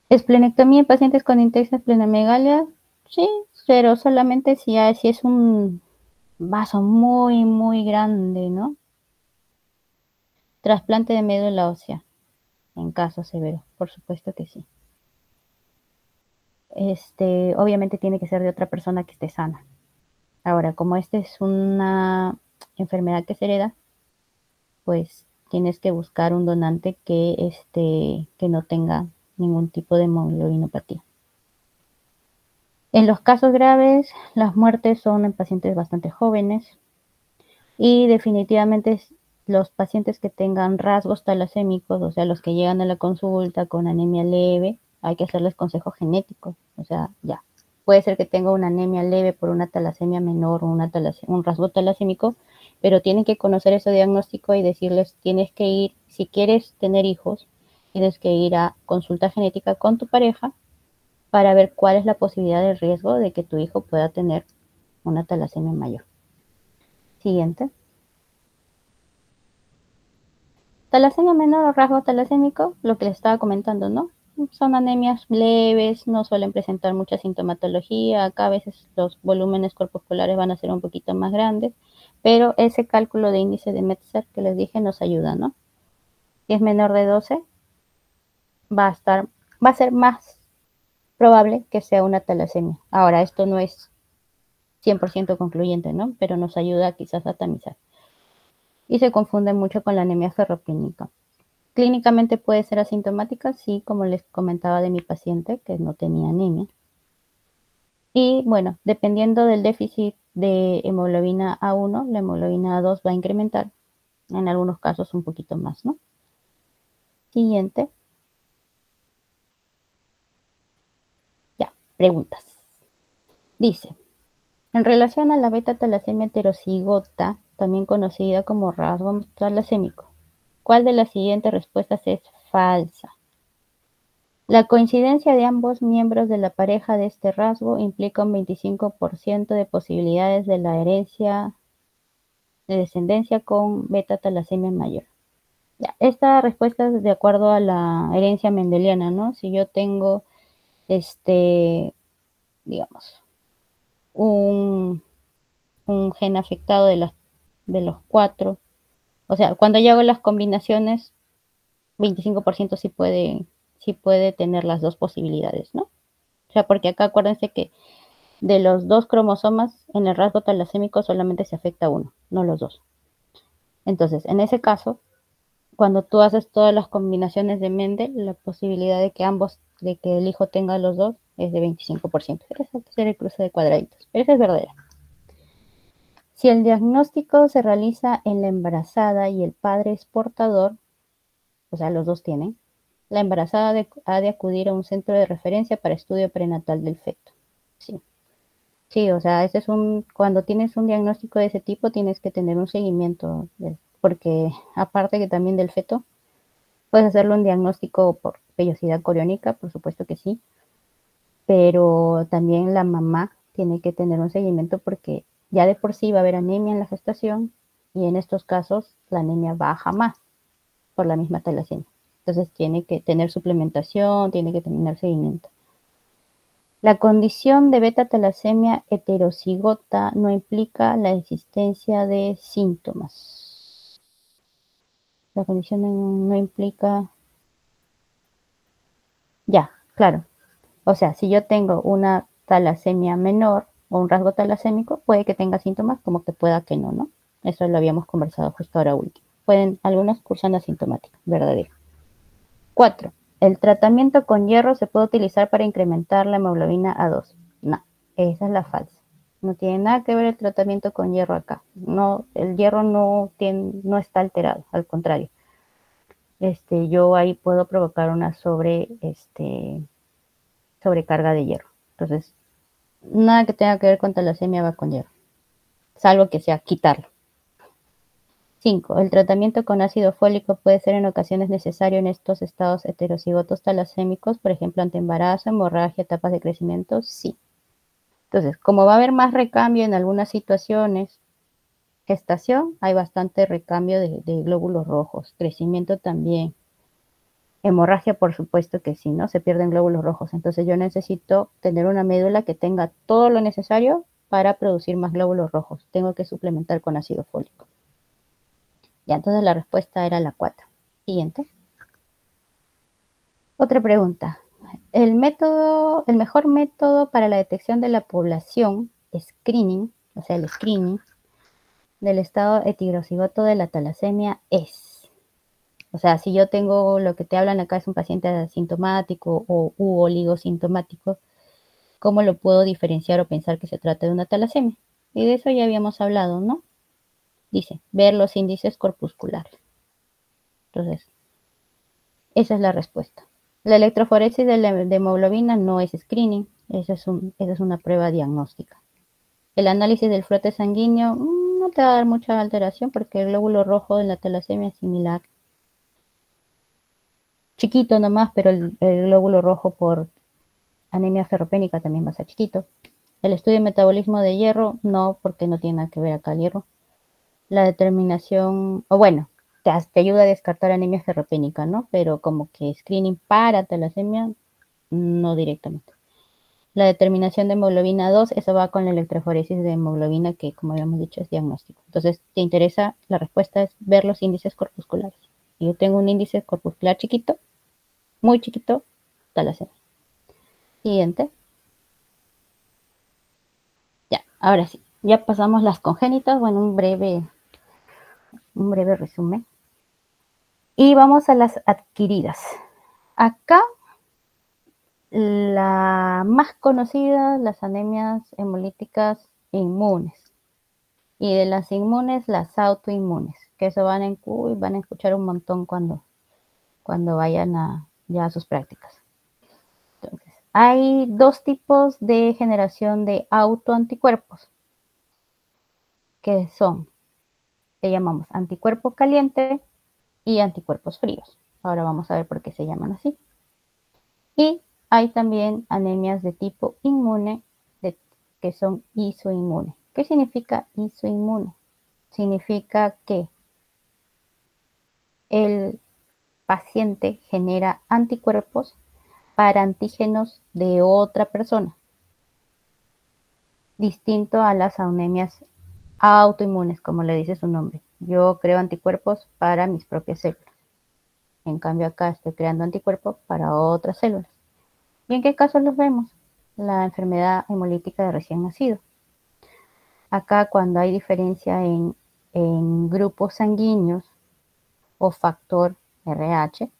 Esplenectomía en pacientes con intensa esplenomegalia, sí, pero solamente si es un vaso muy, muy grande, ¿no? Trasplante de médula ósea, en caso severo, por supuesto que sí. Obviamente tiene que ser de otra persona que esté sana. Ahora, como esta es una enfermedad que se hereda, pues tienes que buscar un donante que no tenga ningún tipo de hemoglobinopatía. En los casos graves, las muertes son en pacientes bastante jóvenes y definitivamente los pacientes que tengan rasgos talasémicos, o sea, los que llegan a la consulta con anemia leve, hay que hacerles consejo genético, o sea, ya. Puede ser que tenga una anemia leve por una talasemia menor o un rasgo talasémico, pero tienen que conocer ese diagnóstico y decirles, tienes que ir, si quieres tener hijos, tienes que ir a consulta genética con tu pareja para ver cuál es la posibilidad de riesgo de que tu hijo pueda tener una talasemia mayor. Siguiente. Talasemia menor o rasgo talasémico, lo que les estaba comentando, ¿no? Son anemias leves, no suelen presentar mucha sintomatología, acá a veces los volúmenes corpusculares van a ser un poquito más grandes, pero ese cálculo de índice de Metzer que les dije nos ayuda, ¿no? Si es menor de 12, va a ser más probable que sea una talasemia. Ahora, esto no es 100% concluyente, ¿no? Pero nos ayuda quizás a tamizar. Y se confunde mucho con la anemia ferroquímica. Clínicamente puede ser asintomática, sí, como les comentaba de mi paciente, que no tenía anemia. Y bueno, dependiendo del déficit de hemoglobina A1, la hemoglobina A2 va a incrementar, en algunos casos un poquito más, ¿no? Siguiente. Ya, preguntas. Dice, en relación a la beta-talasemia heterocigota, también conocida como rasgo talasémico, ¿cuál de las siguientes respuestas es falsa? La coincidencia de ambos miembros de la pareja de este rasgo implica un 25% de posibilidades de la herencia de descendencia con beta-talasemia mayor. Ya, esta respuesta es de acuerdo a la herencia mendeliana, ¿no? Si yo tengo, digamos, un gen afectado de los cuatro, o sea, cuando yo hago las combinaciones, 25% sí puede tener las dos posibilidades, ¿no? O sea, porque acá acuérdense que de los dos cromosomas, en el rasgo talasémico solamente se afecta uno, no los dos. Entonces, en ese caso, cuando tú haces todas las combinaciones de Mendel, la posibilidad de que el hijo tenga los dos, es de 25%. Esa es el cruce de cuadraditos. Pero esa es verdadera. Si el diagnóstico se realiza en la embarazada y el padre es portador, o sea, los dos tienen, la embarazada ha de acudir a un centro de referencia para estudio prenatal del feto. Sí. Sí, o sea, cuando tienes un diagnóstico de ese tipo, tienes que tener un seguimiento, porque aparte que también del feto, puedes hacerle un diagnóstico por vellosidad coriónica, por supuesto que sí, pero también la mamá tiene que tener un seguimiento porque ya de por sí va a haber anemia en la gestación y en estos casos la anemia baja más por la misma talasemia. Entonces tiene que tener suplementación, tiene que tener seguimiento. La condición de beta-talasemia heterocigota no implica la existencia de síntomas. La condición no implica... Ya, claro. O sea, si yo tengo una talasemia menor o un rasgo talasémico, puede que tenga síntomas como que pueda que no, ¿no? Eso lo habíamos conversado justo ahora último. Algunos cursan asintomática, verdadero. 4. ¿El tratamiento con hierro se puede utilizar para incrementar la hemoglobina A2? No, esa es la falsa. No tiene nada que ver el tratamiento con hierro acá. No, el hierro no está alterado, al contrario. Yo ahí puedo provocar una sobrecarga de hierro. Entonces, nada que tenga que ver con talasemia va con hierro, salvo que sea quitarlo. 5. El tratamiento con ácido fólico puede ser en ocasiones necesario en estos estados heterocigotos talasémicos, por ejemplo, ante embarazo, hemorragia, etapas de crecimiento, sí. Entonces, como va a haber más recambio en algunas situaciones, gestación, hay bastante recambio de glóbulos rojos, crecimiento también. Hemorragia, por supuesto que sí, ¿no? Se pierden glóbulos rojos. Entonces yo necesito tener una médula que tenga todo lo necesario para producir más glóbulos rojos. Tengo que suplementar con ácido fólico. Ya, entonces la respuesta era la 4. Siguiente. Otra pregunta. El mejor método para la detección de la población, screening, o sea, el screening del estado heterocigoto de la talasemia es... O sea, si yo tengo lo que te hablan acá es un paciente asintomático o oligosintomático, ¿cómo lo puedo diferenciar o pensar que se trata de una talasemia? Y de eso ya habíamos hablado, ¿no? Dice, ver los índices corpusculares. Entonces, esa es la respuesta. La electroforesis de hemoglobina no es screening, esa es una prueba diagnóstica. El análisis del frote sanguíneo no te va a dar mucha alteración porque el glóbulo rojo de la talasemia es similar. Chiquito nomás, pero el glóbulo rojo por anemia ferropénica también va a ser chiquito. El estudio de metabolismo de hierro, no, porque no tiene nada que ver acá el hierro. La determinación, o bueno, te ayuda a descartar anemia ferropénica, ¿no? Pero como que screening para talasemia, no directamente. La determinación de hemoglobina 2, eso va con la electroforesis de hemoglobina, que como habíamos dicho es diagnóstico. Entonces, ¿te interesa? La respuesta es ver los índices corpusculares. Si yo tengo un índice corpuscular chiquito, muy chiquito, talasemia. Siguiente. Ya, ahora sí, ya pasamos las congénitas, bueno, un breve resumen. Y vamos a las adquiridas. Acá, la más conocida, las anemias hemolíticas inmunes. Y de las inmunes, las autoinmunes, que eso van a escuchar un montón cuando vayan ya a sus prácticas. Entonces, hay dos tipos de generación de autoanticuerpos, que se llamamos anticuerpo caliente y anticuerpos fríos. Ahora vamos a ver por qué se llaman así. Y hay también anemias de tipo inmune, que son isoinmunes. ¿Qué significa isoinmune? Significa que el paciente genera anticuerpos para antígenos de otra persona, distinto a las anemias autoinmunes, como le dice su nombre. Yo creo anticuerpos para mis propias células. En cambio acá estoy creando anticuerpos para otras células. ¿Y en qué casos los vemos? La enfermedad hemolítica de recién nacido. Acá cuando hay diferencia en grupos sanguíneos o factor RH,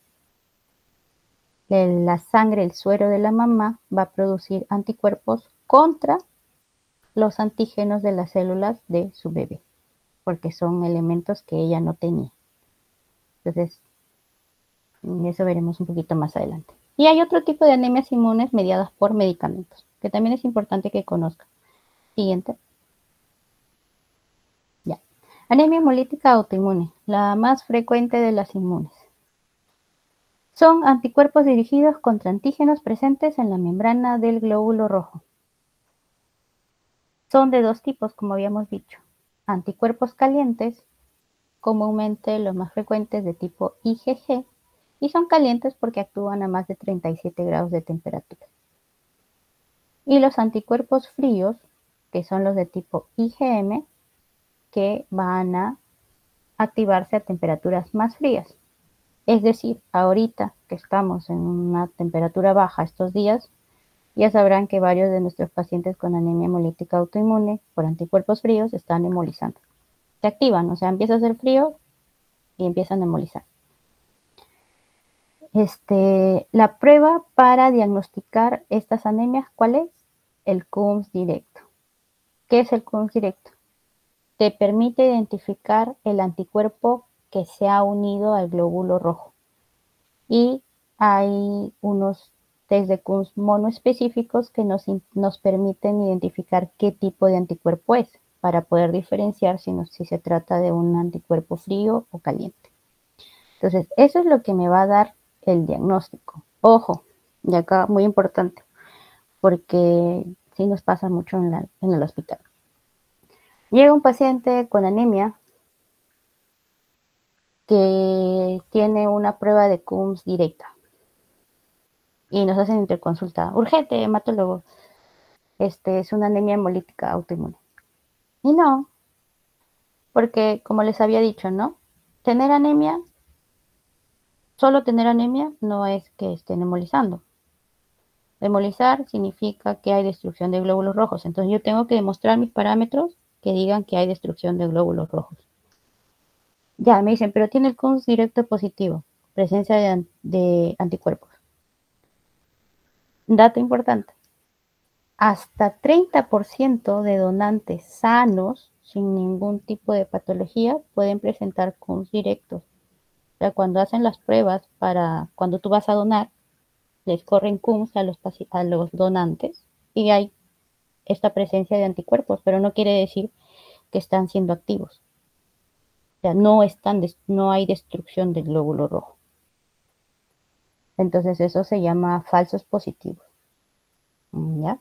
la sangre, el suero de la mamá va a producir anticuerpos contra los antígenos de las células de su bebé, porque son elementos que ella no tenía. Entonces, eso veremos un poquito más adelante. Y hay otro tipo de anemias inmunes mediadas por medicamentos, que también es importante que conozcan. Siguiente. Ya. Anemia hemolítica autoinmune, la más frecuente de las inmunes. Son anticuerpos dirigidos contra antígenos presentes en la membrana del glóbulo rojo. Son de dos tipos, como habíamos dicho. Anticuerpos calientes, comúnmente los más frecuentes de tipo IgG, y son calientes porque actúan a más de 37 grados de temperatura. y los anticuerpos fríos, que son los de tipo IgM, que van a activarse a temperaturas más frías. Es decir, ahorita que estamos en una temperatura baja estos días, ya sabrán que varios de nuestros pacientes con anemia hemolítica autoinmune por anticuerpos fríos están hemolizando. Se activan, o sea, empieza a hacer frío y empiezan a hemolizar. La prueba para diagnosticar estas anemias, ¿cuál es? El Coombs directo. ¿Qué es el Coombs directo? Te permite identificar el anticuerpo que se ha unido al glóbulo rojo. Y hay unos test de Coombs monoespecíficos que nos permiten identificar qué tipo de anticuerpo es, para poder diferenciar si se trata de un anticuerpo frío o caliente. Entonces, eso es lo que me va a dar el diagnóstico. Ojo, y acá muy importante, porque sí nos pasa mucho en el hospital. Llega un paciente con anemia que tiene una prueba de Coombs directa y nos hacen interconsulta. Urgente, hematólogo. Es una anemia hemolítica autoinmune. Y no, porque como les había dicho, ¿no? Tener anemia, solo tener anemia no es que estén hemolizando. Hemolizar significa que hay destrucción de glóbulos rojos. Entonces yo tengo que demostrar mis parámetros que digan que hay destrucción de glóbulos rojos. Ya, me dicen, pero tiene el Coombs directo positivo, presencia de anticuerpos. Dato importante, hasta 30% de donantes sanos, sin ningún tipo de patología, pueden presentar Coombs directos. O sea, cuando hacen las pruebas cuando tú vas a donar, les corren Coombs a los donantes y hay esta presencia de anticuerpos, pero no quiere decir que están siendo activos. O sea, no hay destrucción del glóbulo rojo. Entonces eso se llama falsos positivos. ¿Ya?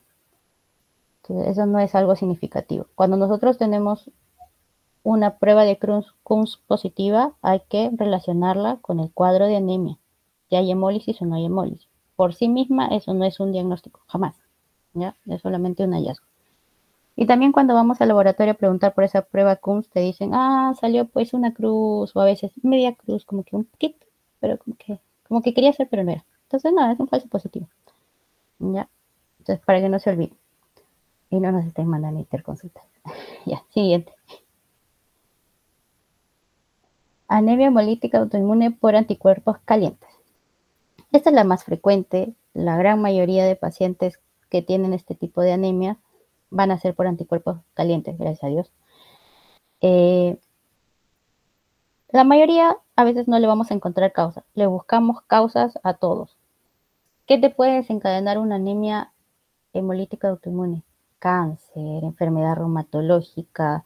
Entonces eso no es algo significativo. Cuando nosotros tenemos una prueba de Coombs positiva, hay que relacionarla con el cuadro de anemia. Si hay hemólisis o no hay hemólisis. Por sí misma eso no es un diagnóstico, jamás. ¿Ya? Es solamente un hallazgo. Y también cuando vamos al laboratorio a preguntar por esa prueba Coombs, te dicen, salió pues una cruz, o a veces media cruz, como que un poquito, pero como que quería ser, pero no era. Entonces, no, es un falso positivo. ¿Ya? Entonces, para que no se olvide. Y no nos estén mandando interconsultas. Ya, siguiente. Anemia hemolítica autoinmune por anticuerpos calientes. Esta es la más frecuente. La gran mayoría de pacientes que tienen este tipo de anemia van a ser por anticuerpos calientes, gracias a Dios. La mayoría a veces no le vamos a encontrar causas. Le buscamos causas a todos. ¿Qué te puede desencadenar una anemia hemolítica autoinmune? Cáncer, enfermedad reumatológica,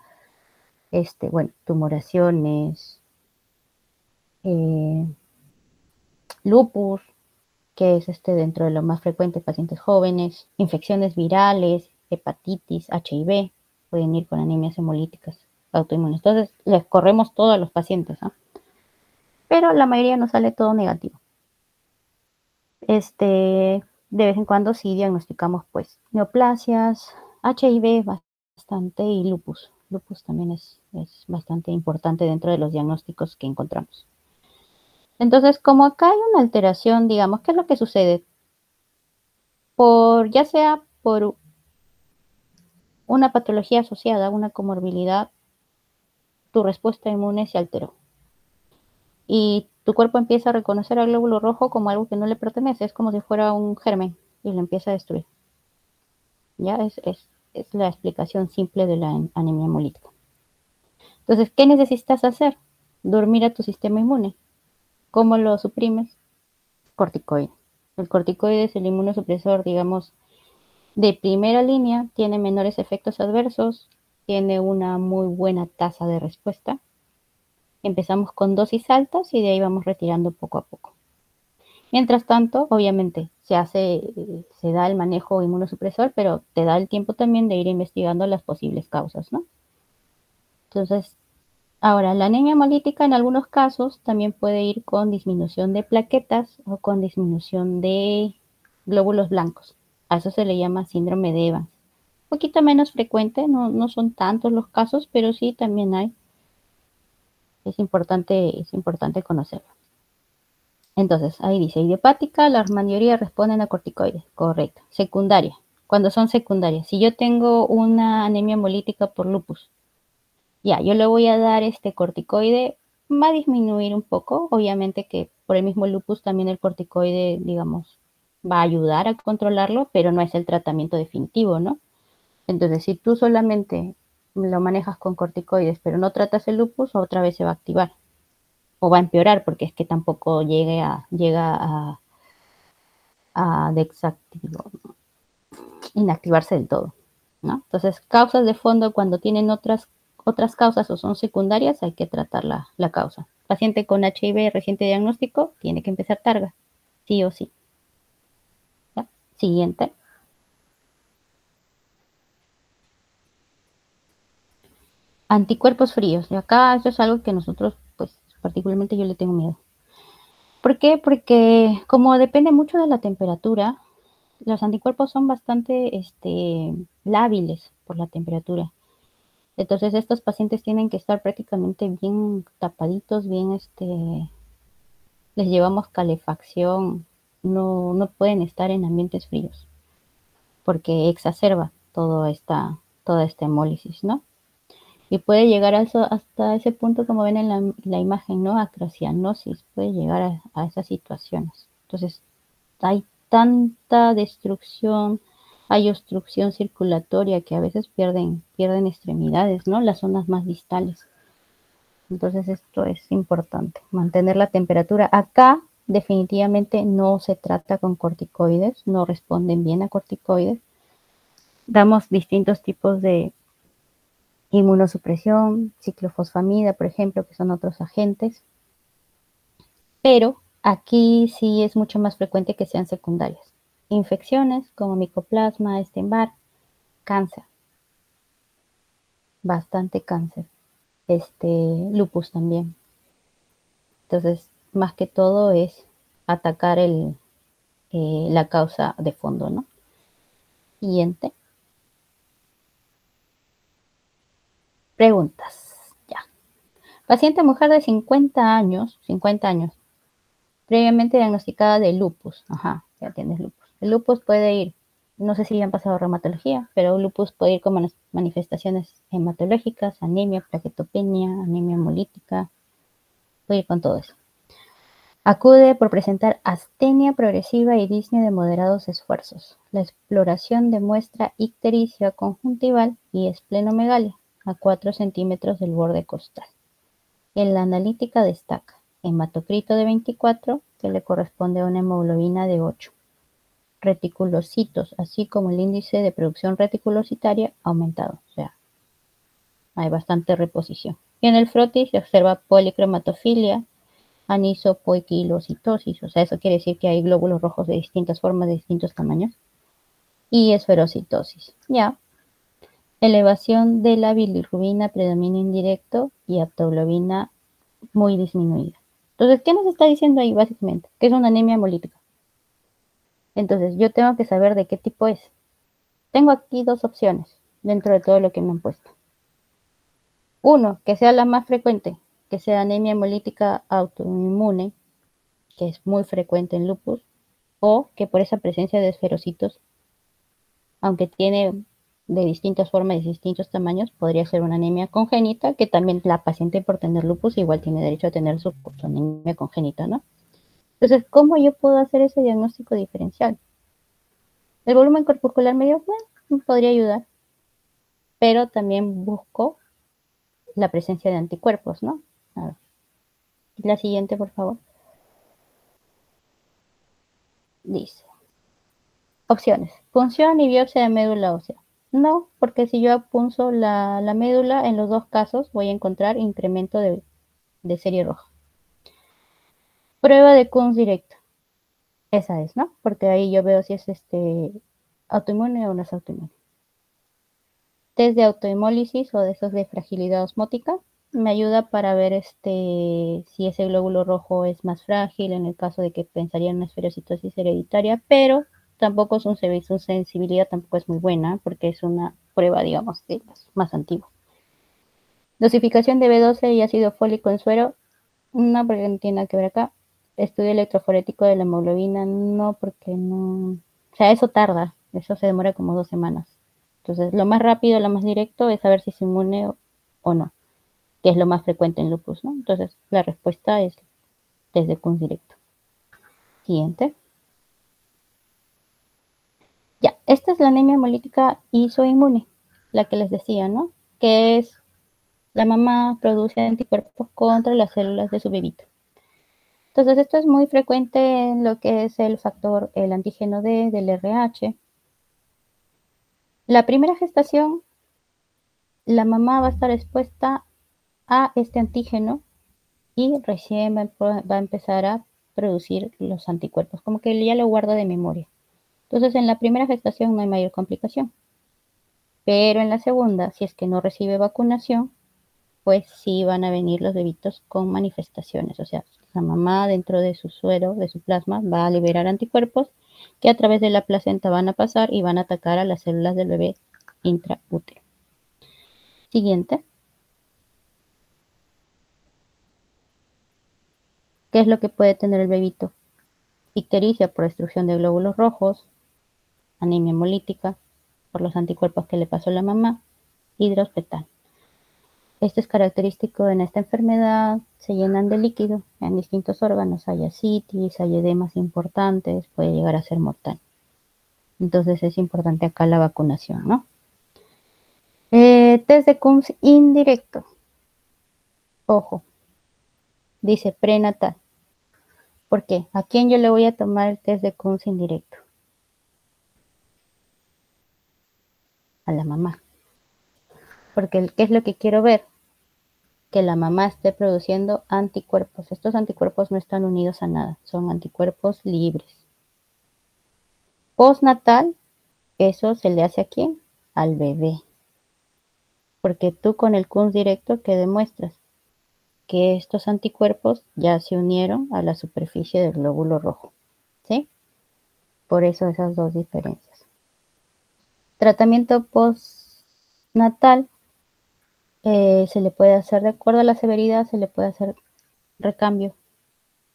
tumoraciones, lupus, que es dentro de lo más frecuente en pacientes jóvenes, infecciones virales, hepatitis, HIV, pueden ir con anemias hemolíticas autoinmunes. Entonces, les corremos todo a los pacientes, ¿no? Pero la mayoría nos sale todo negativo. De vez en cuando sí diagnosticamos pues neoplasias, HIV bastante y lupus. Lupus también es bastante importante dentro de los diagnósticos que encontramos. Entonces, como acá hay una alteración, digamos, ¿qué es lo que sucede? Ya sea por una patología asociada, una comorbilidad, tu respuesta inmune se alteró. Y tu cuerpo empieza a reconocer al glóbulo rojo como algo que no le pertenece, es como si fuera un germen y lo empieza a destruir. Ya es la explicación simple de la anemia hemolítica. Entonces, ¿qué necesitas hacer? Dormir a tu sistema inmune. ¿Cómo lo suprimes? Corticoide. El corticoide es el inmunosupresor, digamos, de primera línea, tiene menores efectos adversos, tiene una muy buena tasa de respuesta. Empezamos con dosis altas y de ahí vamos retirando poco a poco. Mientras tanto, obviamente, se da el manejo inmunosupresor, pero te da el tiempo también de ir investigando las posibles causas, ¿no? Entonces, ahora, la anemia hemolítica en algunos casos también puede ir con disminución de plaquetas o con disminución de glóbulos blancos. A eso se le llama síndrome de Evans. Un poquito menos frecuente, no son tantos los casos, pero sí también hay. Es importante conocerlo. Entonces, ahí dice, idiopática, la mayoría responden a corticoides. Correcto. Secundaria, cuando son secundarias. Si yo tengo una anemia hemolítica por lupus, ya, yo le voy a dar este corticoide, va a disminuir un poco, obviamente que por el mismo lupus también el corticoide, digamos, va a ayudar a controlarlo, pero no es el tratamiento definitivo, ¿no? Entonces, si tú solamente lo manejas con corticoides, pero no tratas el lupus, otra vez se va a activar o va a empeorar, porque es que tampoco llega a inactivarse del todo, ¿no? Entonces, causas de fondo, cuando tienen otras causas o son secundarias, hay que tratar la causa. Paciente con HIV reciente diagnóstico, tiene que empezar targa, sí o sí. ¿Ya? Siguiente. Anticuerpos fríos. Y acá eso es algo que nosotros, pues, particularmente yo le tengo miedo. ¿Por qué? Porque como depende mucho de la temperatura, los anticuerpos son bastante lábiles por la temperatura. Entonces estos pacientes tienen que estar prácticamente bien tapaditos, bien les llevamos calefacción, no pueden estar en ambientes fríos, porque exacerba toda esta hemólisis, ¿no? Y puede llegar hasta ese punto, como ven en la imagen, ¿no? Acrocianosis, puede llegar a esas situaciones. Entonces, hay tanta destrucción, hay obstrucción circulatoria que a veces pierden extremidades, ¿no? Las zonas más distales. Entonces esto es importante, mantener la temperatura. Acá definitivamente no se trata con corticoides, no responden bien a corticoides. Damos distintos tipos de inmunosupresión, ciclofosfamida, por ejemplo, que son otros agentes. Pero aquí sí es mucho más frecuente que sean secundarias. Infecciones como micoplasma, Epstein-Barr, cáncer, bastante cáncer, lupus también. Entonces, más que todo es atacar la causa de fondo, ¿no? Siguiente. Preguntas. Ya. Paciente mujer de 50 años, previamente diagnosticada de lupus. Ajá, ya tienes lupus. El lupus puede ir, no sé si ya han pasado reumatología, pero el lupus puede ir con manifestaciones hematológicas, anemia, plaquetopenia, anemia hemolítica, puede ir con todo eso. Acude por presentar astenia progresiva y disnea de moderados esfuerzos. La exploración demuestra ictericia conjuntival y esplenomegalia a 4 centímetros del borde costal. En la analítica destaca hematocrito de 24, que le corresponde a una hemoglobina de 8. Reticulocitos, así como el índice de producción reticulocitaria aumentado. O sea, hay bastante reposición. Y en el frotis se observa policromatofilia, anisopoiquilocitosis. O sea, eso quiere decir que hay glóbulos rojos de distintas formas, de distintos tamaños. Y esferocitosis. Ya. Elevación de la bilirrubina, predominio indirecto y aptoglobina muy disminuida. Entonces, ¿qué nos está diciendo ahí básicamente? Que es una anemia hemolítica. Entonces, yo tengo que saber de qué tipo es. Tengo aquí dos opciones dentro de todo lo que me han puesto. Uno, que sea la más frecuente, que sea anemia hemolítica autoinmune, que es muy frecuente en lupus, o que por esa presencia de esferocitos, aunque tiene de distintas formas y distintos tamaños, podría ser una anemia congénita, que también la paciente por tener lupus igual tiene derecho a tener su anemia congénita, ¿no? Entonces, ¿cómo yo puedo hacer ese diagnóstico diferencial? El volumen corpuscular medio, bueno, podría ayudar, pero también busco la presencia de anticuerpos, ¿no? A ver. La siguiente, por favor. Dice, opciones, punción y biopsia de médula ósea. No, porque si yo punzo la médula, en los dos casos voy a encontrar incremento de serie roja. Prueba de Kunz directo. Esa es, ¿no? Porque ahí yo veo si es autoinmune o no es autoinmune. Test de autohemólisis o de esos de fragilidad osmótica. Me ayuda para ver si ese glóbulo rojo es más frágil en el caso de que pensaría en una esferocitosis hereditaria, pero tampoco su sensibilidad tampoco es muy buena, porque es una prueba, digamos, de las más antiguas. Dosificación de B12 y ácido fólico en suero, no, porque no tiene nada que ver acá. Estudio electroforético de la hemoglobina, no, porque no. O sea, eso tarda, eso se demora como 2 semanas. Entonces, lo más rápido, lo más directo es saber si es inmune o no, que es lo más frecuente en lupus, ¿no? Entonces, la respuesta es desde Kunz directo. Siguiente. Ya, esta es la anemia hemolítica isoinmune, la que les decía, ¿no? Que es la mamá produce anticuerpos contra las células de su bebito. Entonces, esto es muy frecuente en lo que es el factor, el antígeno D del RH. La primera gestación, la mamá va a estar expuesta a este antígeno y recién va a empezar a producir los anticuerpos, como que ya lo guarda de memoria. Entonces, en la primera gestación no hay mayor complicación, pero en la segunda, si es que no recibe vacunación, pues sí van a venir los bebitos con manifestaciones. O sea, la mamá dentro de su suero, de su plasma, va a liberar anticuerpos que a través de la placenta van a pasar y van a atacar a las células del bebé intraútero. Siguiente. ¿Qué es lo que puede tener el bebito? Ictericia por destrucción de glóbulos rojos, anemia hemolítica por los anticuerpos que le pasó la mamá, hidropetal. Esto es característico en esta enfermedad, se llenan de líquido en distintos órganos, hay ascitis, hay edemas importantes, puede llegar a ser mortal. Entonces es importante acá la vacunación, ¿no? Test de Kunz indirecto. Ojo, dice prenatal. ¿Por qué? ¿A quién yo le voy a tomar el test de Kunz indirecto? A la mamá. Porque ¿qué es lo que quiero ver? Que la mamá esté produciendo anticuerpos. Estos anticuerpos no están unidos a nada, son anticuerpos libres. Postnatal, eso se le hace ¿a quién? Al bebé. Porque tú con el Kunz directo, ¿qué demuestras? Que estos anticuerpos ya se unieron a la superficie del glóbulo rojo. ¿Sí? Por eso esas dos diferencias. Tratamiento postnatal se le puede hacer, de acuerdo a la severidad, se le puede hacer recambio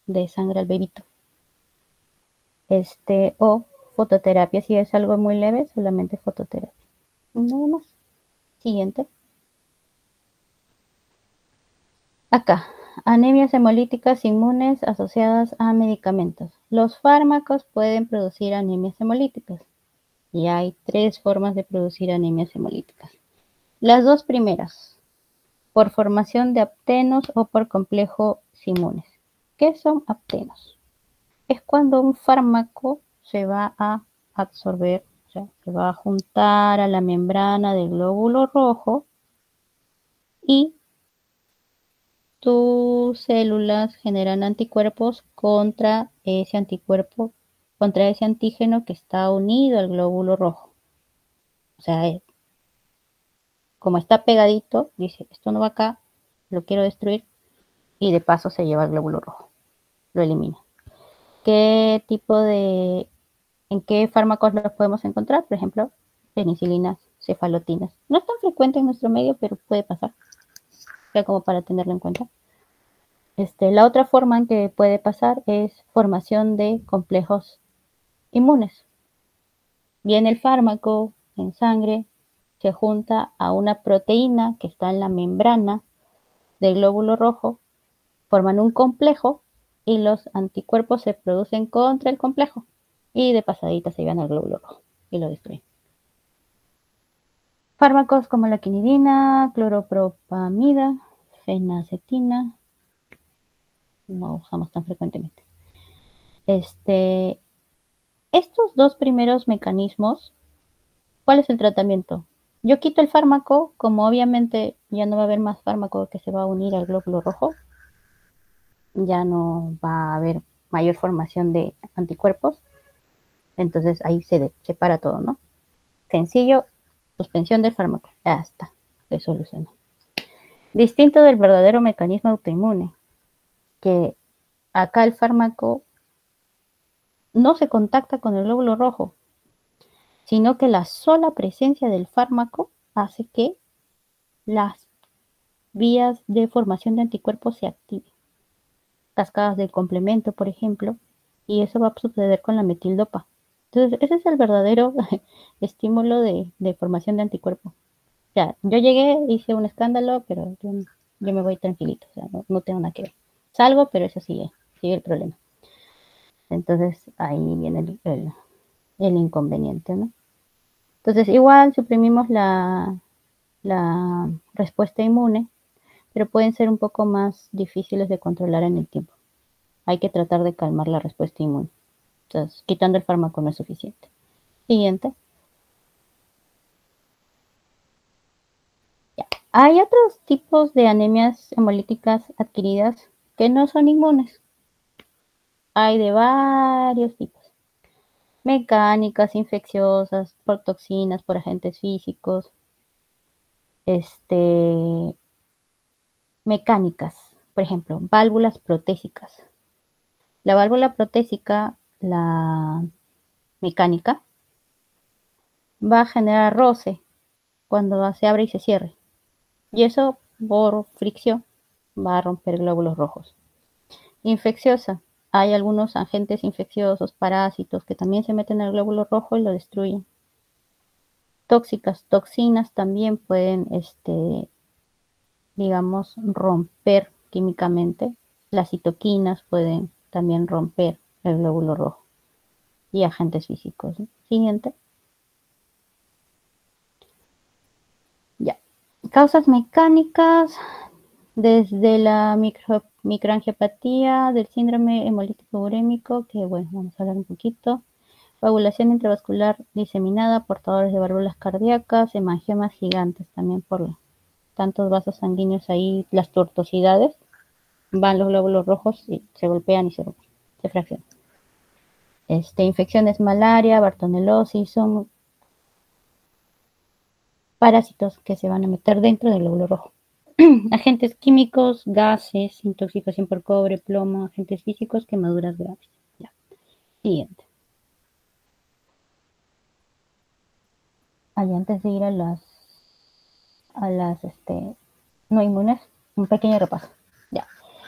de sangre al bebito. O fototerapia, si es algo muy leve, solamente fototerapia. Nada más. Siguiente. Acá, anemias hemolíticas inmunes asociadas a medicamentos. Los fármacos pueden producir anemias hemolíticas. Y hay 3 formas de producir anemias hemolíticas. Las 2 primeras, por formación de aptenos o por complejos inmunes. ¿Qué son aptenos? Es cuando un fármaco se va a absorber, o sea, se va a juntar a la membrana del glóbulo rojo y tus células generan anticuerpos contra ese anticuerpo, contra ese antígeno que está unido al glóbulo rojo. O sea, como está pegadito, dice, esto no va acá, lo quiero destruir, y de paso se lleva el glóbulo rojo, lo elimina. ¿Qué tipo de, en qué fármacos los podemos encontrar? Por ejemplo, penicilinas, cefalotinas. No es tan frecuente en nuestro medio, pero puede pasar, o sea, como para tenerlo en cuenta. La otra forma en que puede pasar es formación de complejos inmunes. Viene el fármaco en sangre, se junta a una proteína que está en la membrana del glóbulo rojo, forman un complejo y los anticuerpos se producen contra el complejo y de pasadita se llevan al glóbulo rojo y lo destruyen. Fármacos como la quinidina, cloropropamida, fenacetina, no usamos tan frecuentemente. Estos 2 primeros mecanismos, ¿cuál es el tratamiento? Yo quito el fármaco, como obviamente ya no va a haber más fármaco que se va a unir al glóbulo rojo, ya no va a haber mayor formación de anticuerpos, entonces ahí se separa todo, ¿no? Sencillo, suspensión del fármaco, ya está, se solucionó. Distinto del verdadero mecanismo autoinmune, que acá el fármaco no se contacta con el glóbulo rojo, sino que la sola presencia del fármaco hace que las vías de formación de anticuerpos se activen. Cascadas del complemento, por ejemplo, y eso va a suceder con la metildopa. Entonces, ese es el verdadero estímulo de formación de anticuerpos. O sea, yo llegué, hice un escándalo, pero yo me voy tranquilito, o sea, no tengo nada que ver. Salgo, pero eso sigue el problema. Entonces, ahí viene el inconveniente, ¿no? Entonces, igual suprimimos la respuesta inmune, pero pueden ser un poco más difíciles de controlar en el tiempo. Hay que tratar de calmar la respuesta inmune. Entonces, quitando el fármaco no es suficiente. Siguiente. Ya. Hay otros tipos de anemias hemolíticas adquiridas que no son inmunes. Hay de varios tipos. Mecánicas, infecciosas, por toxinas, por agentes físicos. Mecánicas, por ejemplo, válvulas protésicas. La válvula protésica, la mecánica, va a generar roce cuando se abre y se cierre. Y eso, por fricción, va a romper glóbulos rojos. Infecciosa. Hay algunos agentes infecciosos, parásitos, que también se meten al glóbulo rojo y lo destruyen. Tóxicas, toxinas también pueden, digamos, romper químicamente. Las citoquinas pueden también romper el glóbulo rojo. Y agentes físicos, ¿no? Siguiente. Ya. Causas mecánicas, desde la microangiopatía, del síndrome hemolítico urémico, que bueno, vamos a hablar un poquito. Coagulación intravascular diseminada, portadores de válvulas cardíacas, hemangiomas gigantes también por tantos vasos sanguíneos ahí, las tortuosidades, van los glóbulos rojos y se golpean y se fraccionan. Infecciones malaria, bartonelosis, son parásitos que se van a meter dentro del glóbulo rojo. Agentes químicos, gases, intoxicación por cobre, plomo, agentes físicos, quemaduras graves. Ya. Siguiente. Antes de ir a las no inmunes, un pequeño repaso. Ya.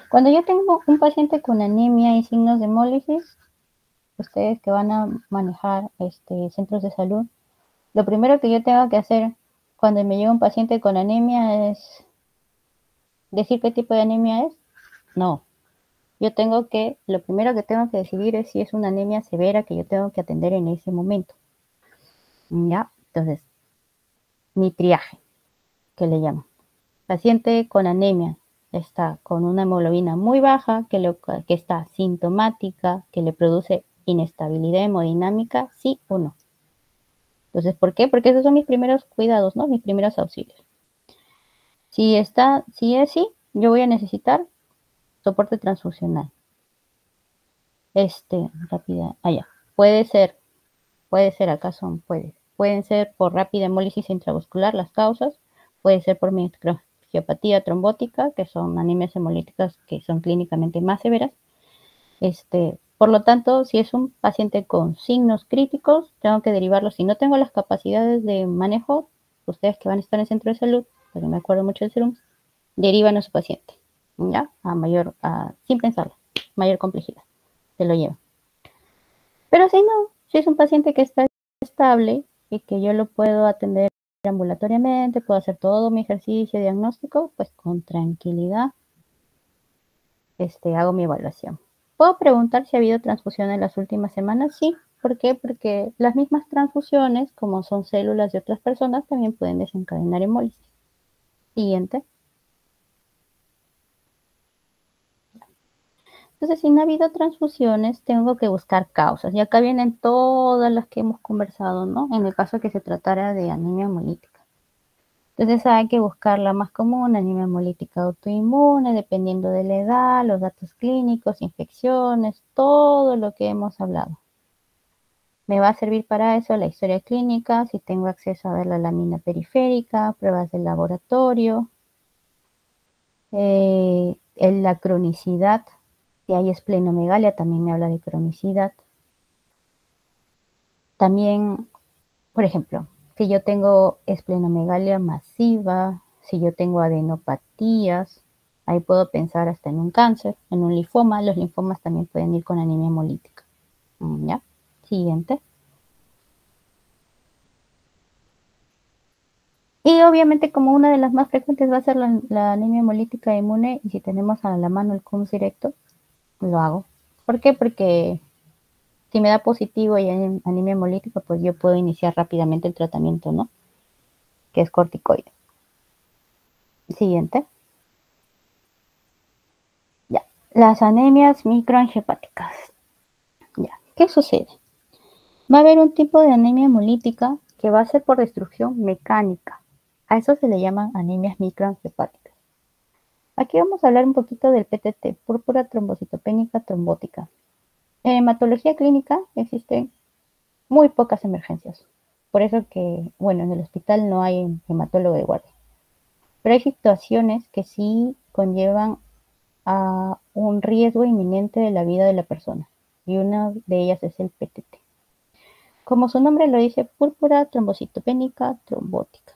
Cuando yo tengo un paciente con anemia y signos de hemólisis, ustedes que van a manejar centros de salud, lo primero que yo tengo que hacer cuando me llega un paciente con anemia es decir qué tipo de anemia es. No. Lo primero que tengo que decidir es si es una anemia severa que yo tengo que atender en ese momento. ¿Ya? Entonces, mi triaje, que le llamo. Paciente con anemia está con una hemoglobina muy baja, que está sintomática, que le produce inestabilidad hemodinámica, sí o no. Entonces, ¿por qué? Porque esos son mis primeros cuidados, ¿no? Mis primeros auxilios. Si es sí, yo voy a necesitar soporte transfusional. Rápida, allá. Pueden ser por rápida hemólisis intravascular las causas, puede ser por microangiopatía trombótica, que son anemias hemolíticas que son clínicamente más severas. Por lo tanto, si es un paciente con signos críticos, tengo que derivarlo. Si no tengo las capacidades de manejo, ustedes que van a estar en el centro de salud, porque me acuerdo mucho del serum, derivan a su paciente, ¿ya? Sin pensarlo, mayor complejidad, se lo llevan. Pero si no, si es un paciente que está estable y que yo lo puedo atender ambulatoriamente, puedo hacer todo mi ejercicio diagnóstico, pues con tranquilidad hago mi evaluación. ¿Puedo preguntar si ha habido transfusión en las últimas semanas? Sí. ¿Por qué? Porque las mismas transfusiones, como son células de otras personas, también pueden desencadenar hemólisis. Siguiente. Entonces, si no ha habido transfusiones, tengo que buscar causas. Y acá vienen todas las que hemos conversado, ¿no? En el caso que se tratara de anemia hemolítica. Entonces hay que buscar la más común, anemia hemolítica autoinmune, dependiendo de la edad, los datos clínicos, infecciones, todo lo que hemos hablado. Me va a servir para eso la historia clínica, si tengo acceso a ver la lámina periférica, pruebas de laboratorio, la cronicidad, si hay esplenomegalia también me habla de cronicidad. También, por ejemplo, si yo tengo esplenomegalia masiva, si yo tengo adenopatías, ahí puedo pensar hasta en un cáncer, en un linfoma. Los linfomas también pueden ir con anemia hemolítica. ¿Ya? Siguiente. Y obviamente como una de las más frecuentes va a ser la anemia hemolítica inmune, y si tenemos a la mano el CUMS directo, lo hago. ¿Por qué? Porque si me da positivo y hay anemia hemolítica, pues yo puedo iniciar rápidamente el tratamiento, ¿no? Que es corticoide. Siguiente. Ya. Las anemias microangiopáticas. Ya. ¿Qué sucede? Va a haber un tipo de anemia hemolítica que va a ser por destrucción mecánica. A eso se le llaman anemias microangiopáticas. Aquí vamos a hablar un poquito del PTT, púrpura trombocitopénica trombótica. En hematología clínica existen muy pocas emergencias. Por eso que, bueno, en el hospital no hay hematólogo de guardia. Pero hay situaciones que sí conllevan a un riesgo inminente de la vida de la persona. Y una de ellas es el PTT. Como su nombre lo dice, púrpura trombocitopénica trombótica.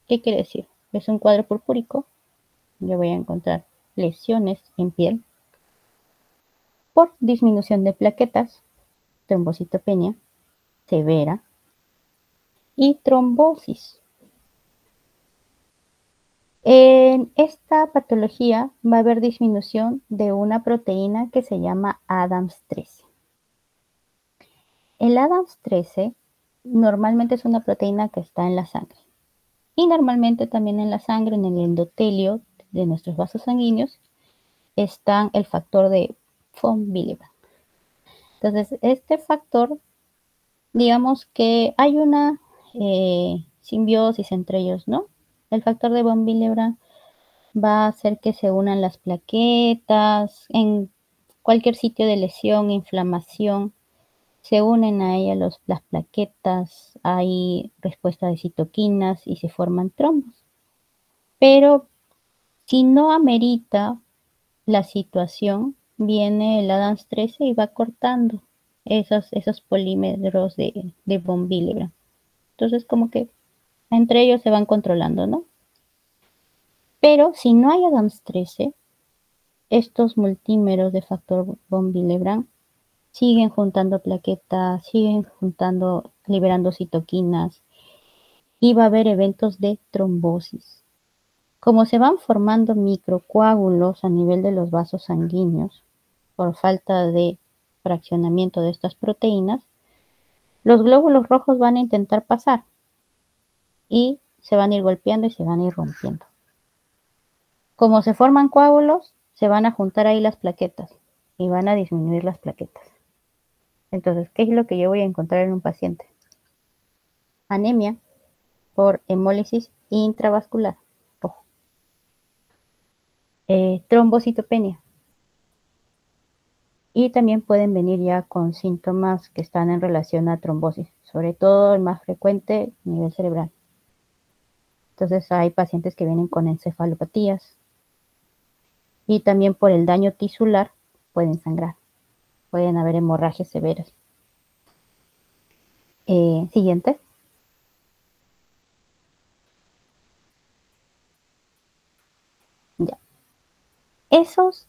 ¿Qué quiere decir? Es un cuadro purpúrico. Yo voy a encontrar lesiones en piel por disminución de plaquetas, trombocitopenia severa y trombosis. En esta patología va a haber disminución de una proteína que se llama ADAMS13. El ADAMS13 normalmente es una proteína que está en la sangre. Y normalmente también en la sangre, en el endotelio de nuestros vasos sanguíneos, está el factor de von Willebrand. Entonces, este factor, digamos que hay una simbiosis entre ellos, ¿no? El factor de von Willebrand va a hacer que se unan las plaquetas en cualquier sitio de lesión, inflamación, se unen a ella las plaquetas, hay respuesta de citoquinas y se forman trombos. Pero si no amerita la situación, viene el ADAMS13 y va cortando esos polímeros de von Willebrand. Entonces, como que entre ellos se van controlando, ¿no? Pero si no hay ADAMS13, estos multímeros de factor von Willebrand siguen juntando plaquetas, siguen juntando, liberando citoquinas y va a haber eventos de trombosis. Como se van formando microcoágulos a nivel de los vasos sanguíneos por falta de fraccionamiento de estas proteínas, los glóbulos rojos van a intentar pasar y se van a ir golpeando y se van a ir rompiendo. Como se forman coágulos, se van a juntar ahí las plaquetas y van a disminuir las plaquetas. Entonces, ¿qué es lo que yo voy a encontrar en un paciente? Anemia por hemólisis intravascular. Ojo. Trombocitopenia. Y también pueden venir ya con síntomas que están en relación a trombosis, sobre todo el más frecuente a nivel cerebral. Entonces hay pacientes que vienen con encefalopatías y también por el daño tisular pueden sangrar, pueden haber hemorragias severas. Siguiente. Ya. Esos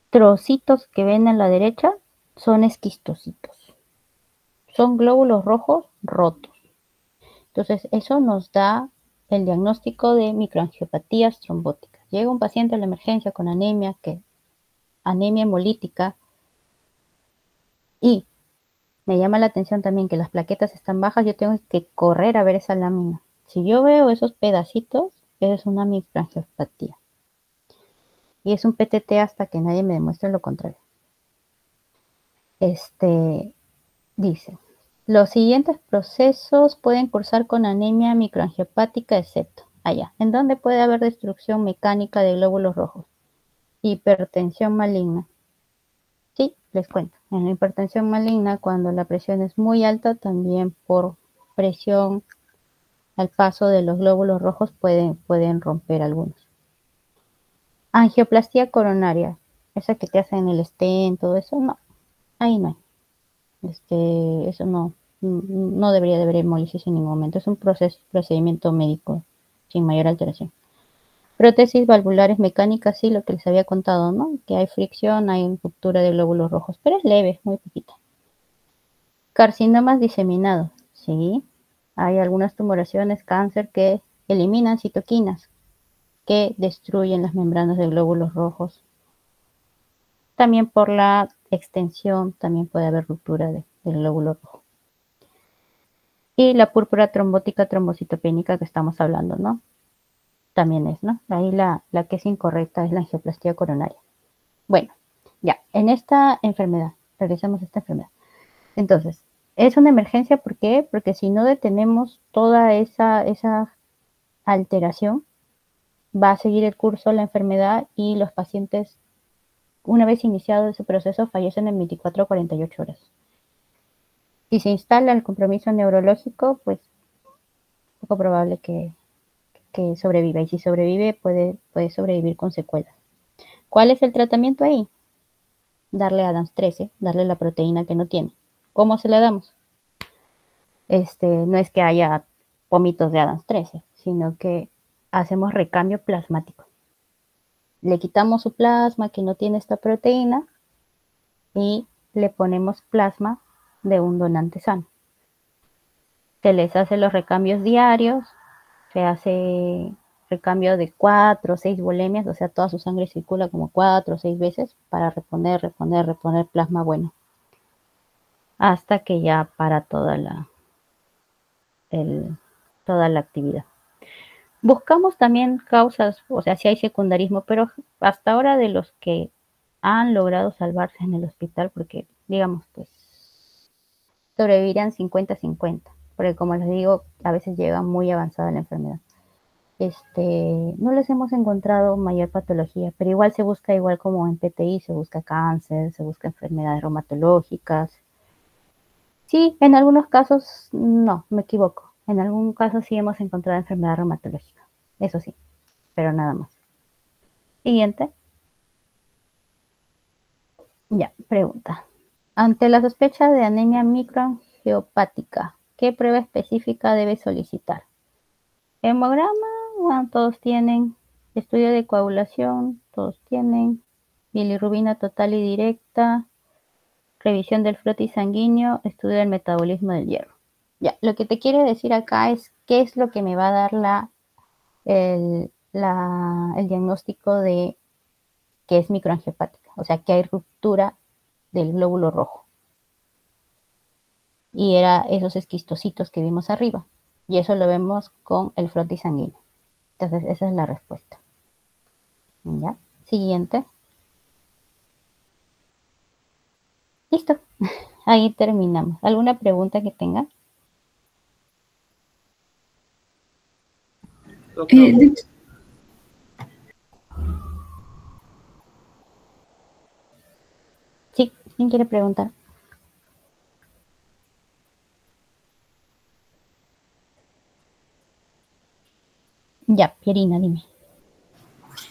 trocitos que ven a la derecha son esquistocitos. Son glóbulos rojos rotos. Entonces, eso nos da el diagnóstico de microangiopatías trombóticas. Llega un paciente a la emergencia con anemia hemolítica, y me llama la atención también que las plaquetas están bajas, yo tengo que correr a ver esa lámina. Si yo veo esos pedacitos, esa es una microangiopatía. Y es un PTT hasta que nadie me demuestre lo contrario. Dice, los siguientes procesos pueden cursar con anemia microangiopática, excepto allá, en donde puede haber destrucción mecánica de glóbulos rojos. Hipertensión maligna. Sí, les cuento. En la hipertensión maligna, cuando la presión es muy alta, también por presión al paso de los glóbulos rojos pueden romper algunos. Angioplastía coronaria, esa que te hacen en el stent, todo eso, no, ahí no hay. Eso no, no debería de haber hemólisis en ningún momento. Es un procedimiento médico sin mayor alteración. Prótesis valvulares mecánicas, sí, lo que les había contado, ¿no? Que hay fricción, hay ruptura de glóbulos rojos, pero es leve, muy poquita. Carcinomas diseminados, sí. Hay algunas tumoraciones, cáncer, que eliminan citoquinas, que destruyen las membranas de glóbulos rojos. También por la extensión, también puede haber ruptura del glóbulo rojo. Y la púrpura trombótica trombocitopénica que estamos hablando, ¿no? También es, ¿no? Ahí la que es incorrecta es la angioplastía coronaria. Bueno, ya, en esta enfermedad, realizamos esta enfermedad. Entonces, es una emergencia, ¿por qué? Porque si no detenemos toda esa alteración, va a seguir el curso de la enfermedad y los pacientes, una vez iniciado ese proceso, fallecen en 24 a 48 horas. Si se instala el compromiso neurológico, pues poco probable que sobreviva. Y si sobrevive, puede sobrevivir con secuelas. ¿Cuál es el tratamiento ahí? Darle ADAMS 13, darle la proteína que no tiene. ¿Cómo se la damos? No es que haya vómitos de ADAMS 13, sino que hacemos recambio plasmático. Le quitamos su plasma que no tiene esta proteína y le ponemos plasma de un donante sano. Se les hace los recambios diarios, se hace recambio de 4 o 6 volemias, o sea, toda su sangre circula como 4 o 6 veces para reponer plasma bueno, hasta que ya para toda la actividad. Buscamos también causas, o sea, si hay secundarismo, pero hasta ahora de los que han logrado salvarse en el hospital, porque digamos, pues sobrevivirían 50-50, porque como les digo, a veces llega muy avanzada la enfermedad. No les hemos encontrado mayor patología, pero igual se busca, igual como en PTI, se busca cáncer, se busca enfermedades reumatológicas. Sí, en algunos casos, no, me equivoco. En algún caso sí hemos encontrado enfermedad reumatológica, eso sí, pero nada más. Siguiente. Ya, pregunta. Ante la sospecha de anemia microangiopática, ¿qué prueba específica debe solicitar? Hemograma, bueno, todos tienen. Estudio de coagulación, todos tienen. Bilirrubina total y directa. Revisión del frotis sanguíneo. Estudio del metabolismo del hierro. Ya, lo que te quiero decir acá es qué es lo que me va a dar el diagnóstico de que es microangiopática. O sea, que hay ruptura del glóbulo rojo. Y era esos esquistocitos que vimos arriba. Y eso lo vemos con el frotis sanguíneo. Entonces, esa es la respuesta. ¿Ya? Siguiente. Listo. Ahí terminamos. ¿Alguna pregunta que tenga? Doctor, Sí, ¿quién quiere preguntar? Ya, Pierina, dime.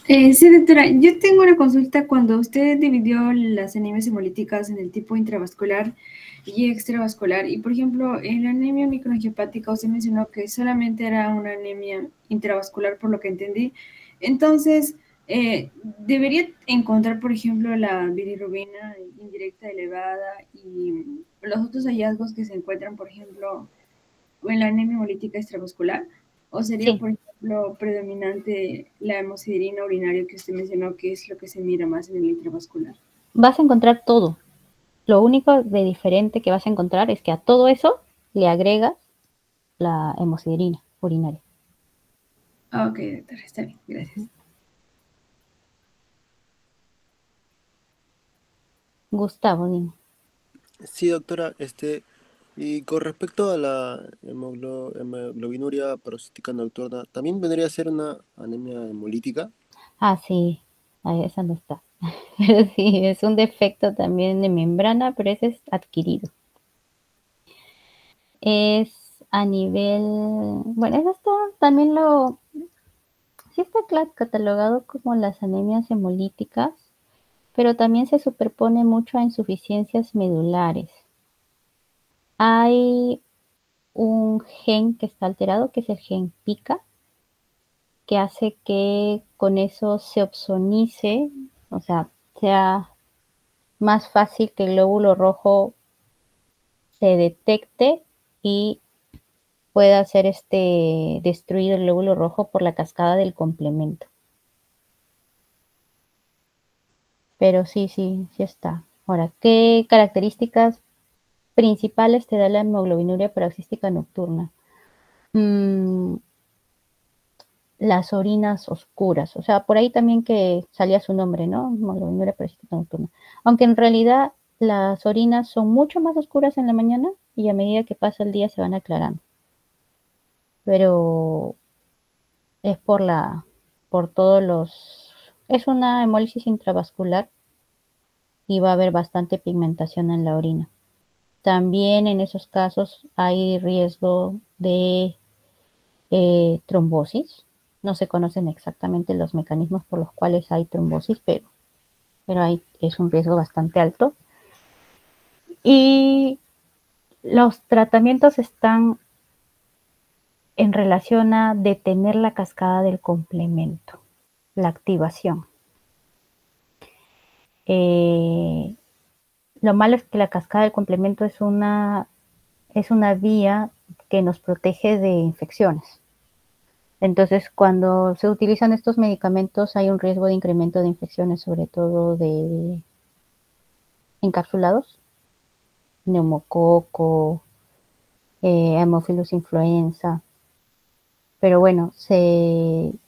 Sí, doctora, yo tengo una consulta cuando usted dividió las anemias hemolíticas en el tipo intravascular y extravascular. Y, por ejemplo, en la anemia microangiopática usted mencionó que solamente era una anemia intravascular, por lo que entendí. Entonces, debería encontrar, por ejemplo, la bilirrubina indirecta elevada y los otros hallazgos que se encuentran, por ejemplo, en la anemia hemolítica extravascular, o sería, Sí, por ejemplo, predominante la hemosiderina urinaria que usted mencionó, que es lo que se mira más en el intravascular. vas a encontrar todo. Lo único de diferente que vas a encontrar es que a todo eso le agregas la hemosiderina urinaria. Ah, ok, doctora, está bien, gracias. Gustavo, dime. Sí, doctora, y con respecto a la hemoglobinuria paroxística nocturna, ¿también vendría a ser una anemia hemolítica? Ah, sí. Ahí esa no está. Pero sí, es un defecto también de membrana, pero ese es adquirido. Es a nivel, bueno, eso está también sí está catalogado como las anemias hemolíticas, pero también se superpone mucho a insuficiencias medulares. hay un gen que está alterado, que es el gen pica, que hace que con eso se opsonice, o sea, sea más fácil que el glóbulo rojo se detecte y pueda ser destruido el glóbulo rojo por la cascada del complemento. Pero sí está. Ahora, ¿qué características principales te da la hemoglobinuria paroxística nocturna? Las orinas oscuras, o sea, por ahí también que salía su nombre, ¿no? Hemoglobinuria paroxística nocturna. Aunque en realidad las orinas son mucho más oscuras en la mañana y a medida que pasa el día se van aclarando. Pero es es una hemólisis intravascular y va a haber bastante pigmentación en la orina. También en esos casos hay riesgo de trombosis. No se conocen exactamente los mecanismos por los cuales hay trombosis, pero es un riesgo bastante alto. Y los tratamientos están en relación a detener la cascada del complemento, la activación. Lo malo es que la cascada del complemento es una vía que nos protege de infecciones. Entonces, cuando se utilizan estos medicamentos hay un riesgo de incremento de infecciones, sobre todo de encapsulados, neumococo, Haemophilus influenza. Pero bueno, si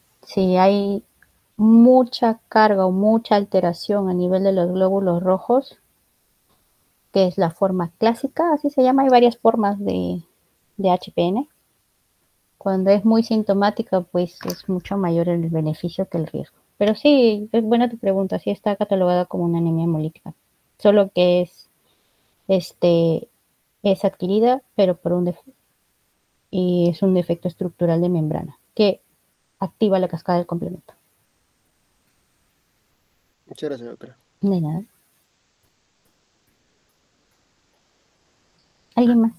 hay mucha carga o mucha alteración a nivel de los glóbulos rojos, que es la forma clásica, así se llama, hay varias formas de HPN. Cuando es muy sintomática, pues es mucho mayor el beneficio que el riesgo. Pero sí, es buena tu pregunta, sí está catalogada como una anemia hemolítica, solo que es adquirida, pero y es un defecto estructural de membrana que activa la cascada del complemento. Muchas gracias, doctora. De nada. ¿Alguien más?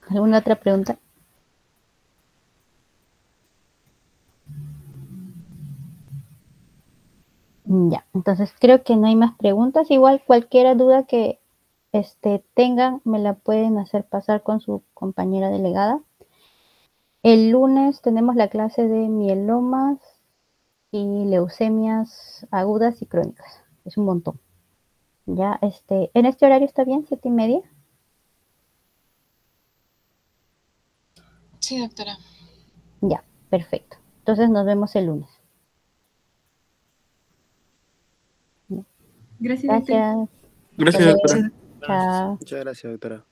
¿Alguna otra pregunta? Ya, entonces creo que no hay más preguntas. Igual cualquier duda que tengan, me la pueden hacer pasar con su compañera delegada. El lunes tenemos la clase de mielomas y leucemias agudas y crónicas. Es un montón. Ya, ¿en este horario está bien? ¿7:30? Sí, doctora. Ya, perfecto. Entonces nos vemos el lunes. Gracias, doctora. Gracias. Gracias, Hasta doctora. luego. Chao. Muchas gracias, doctora.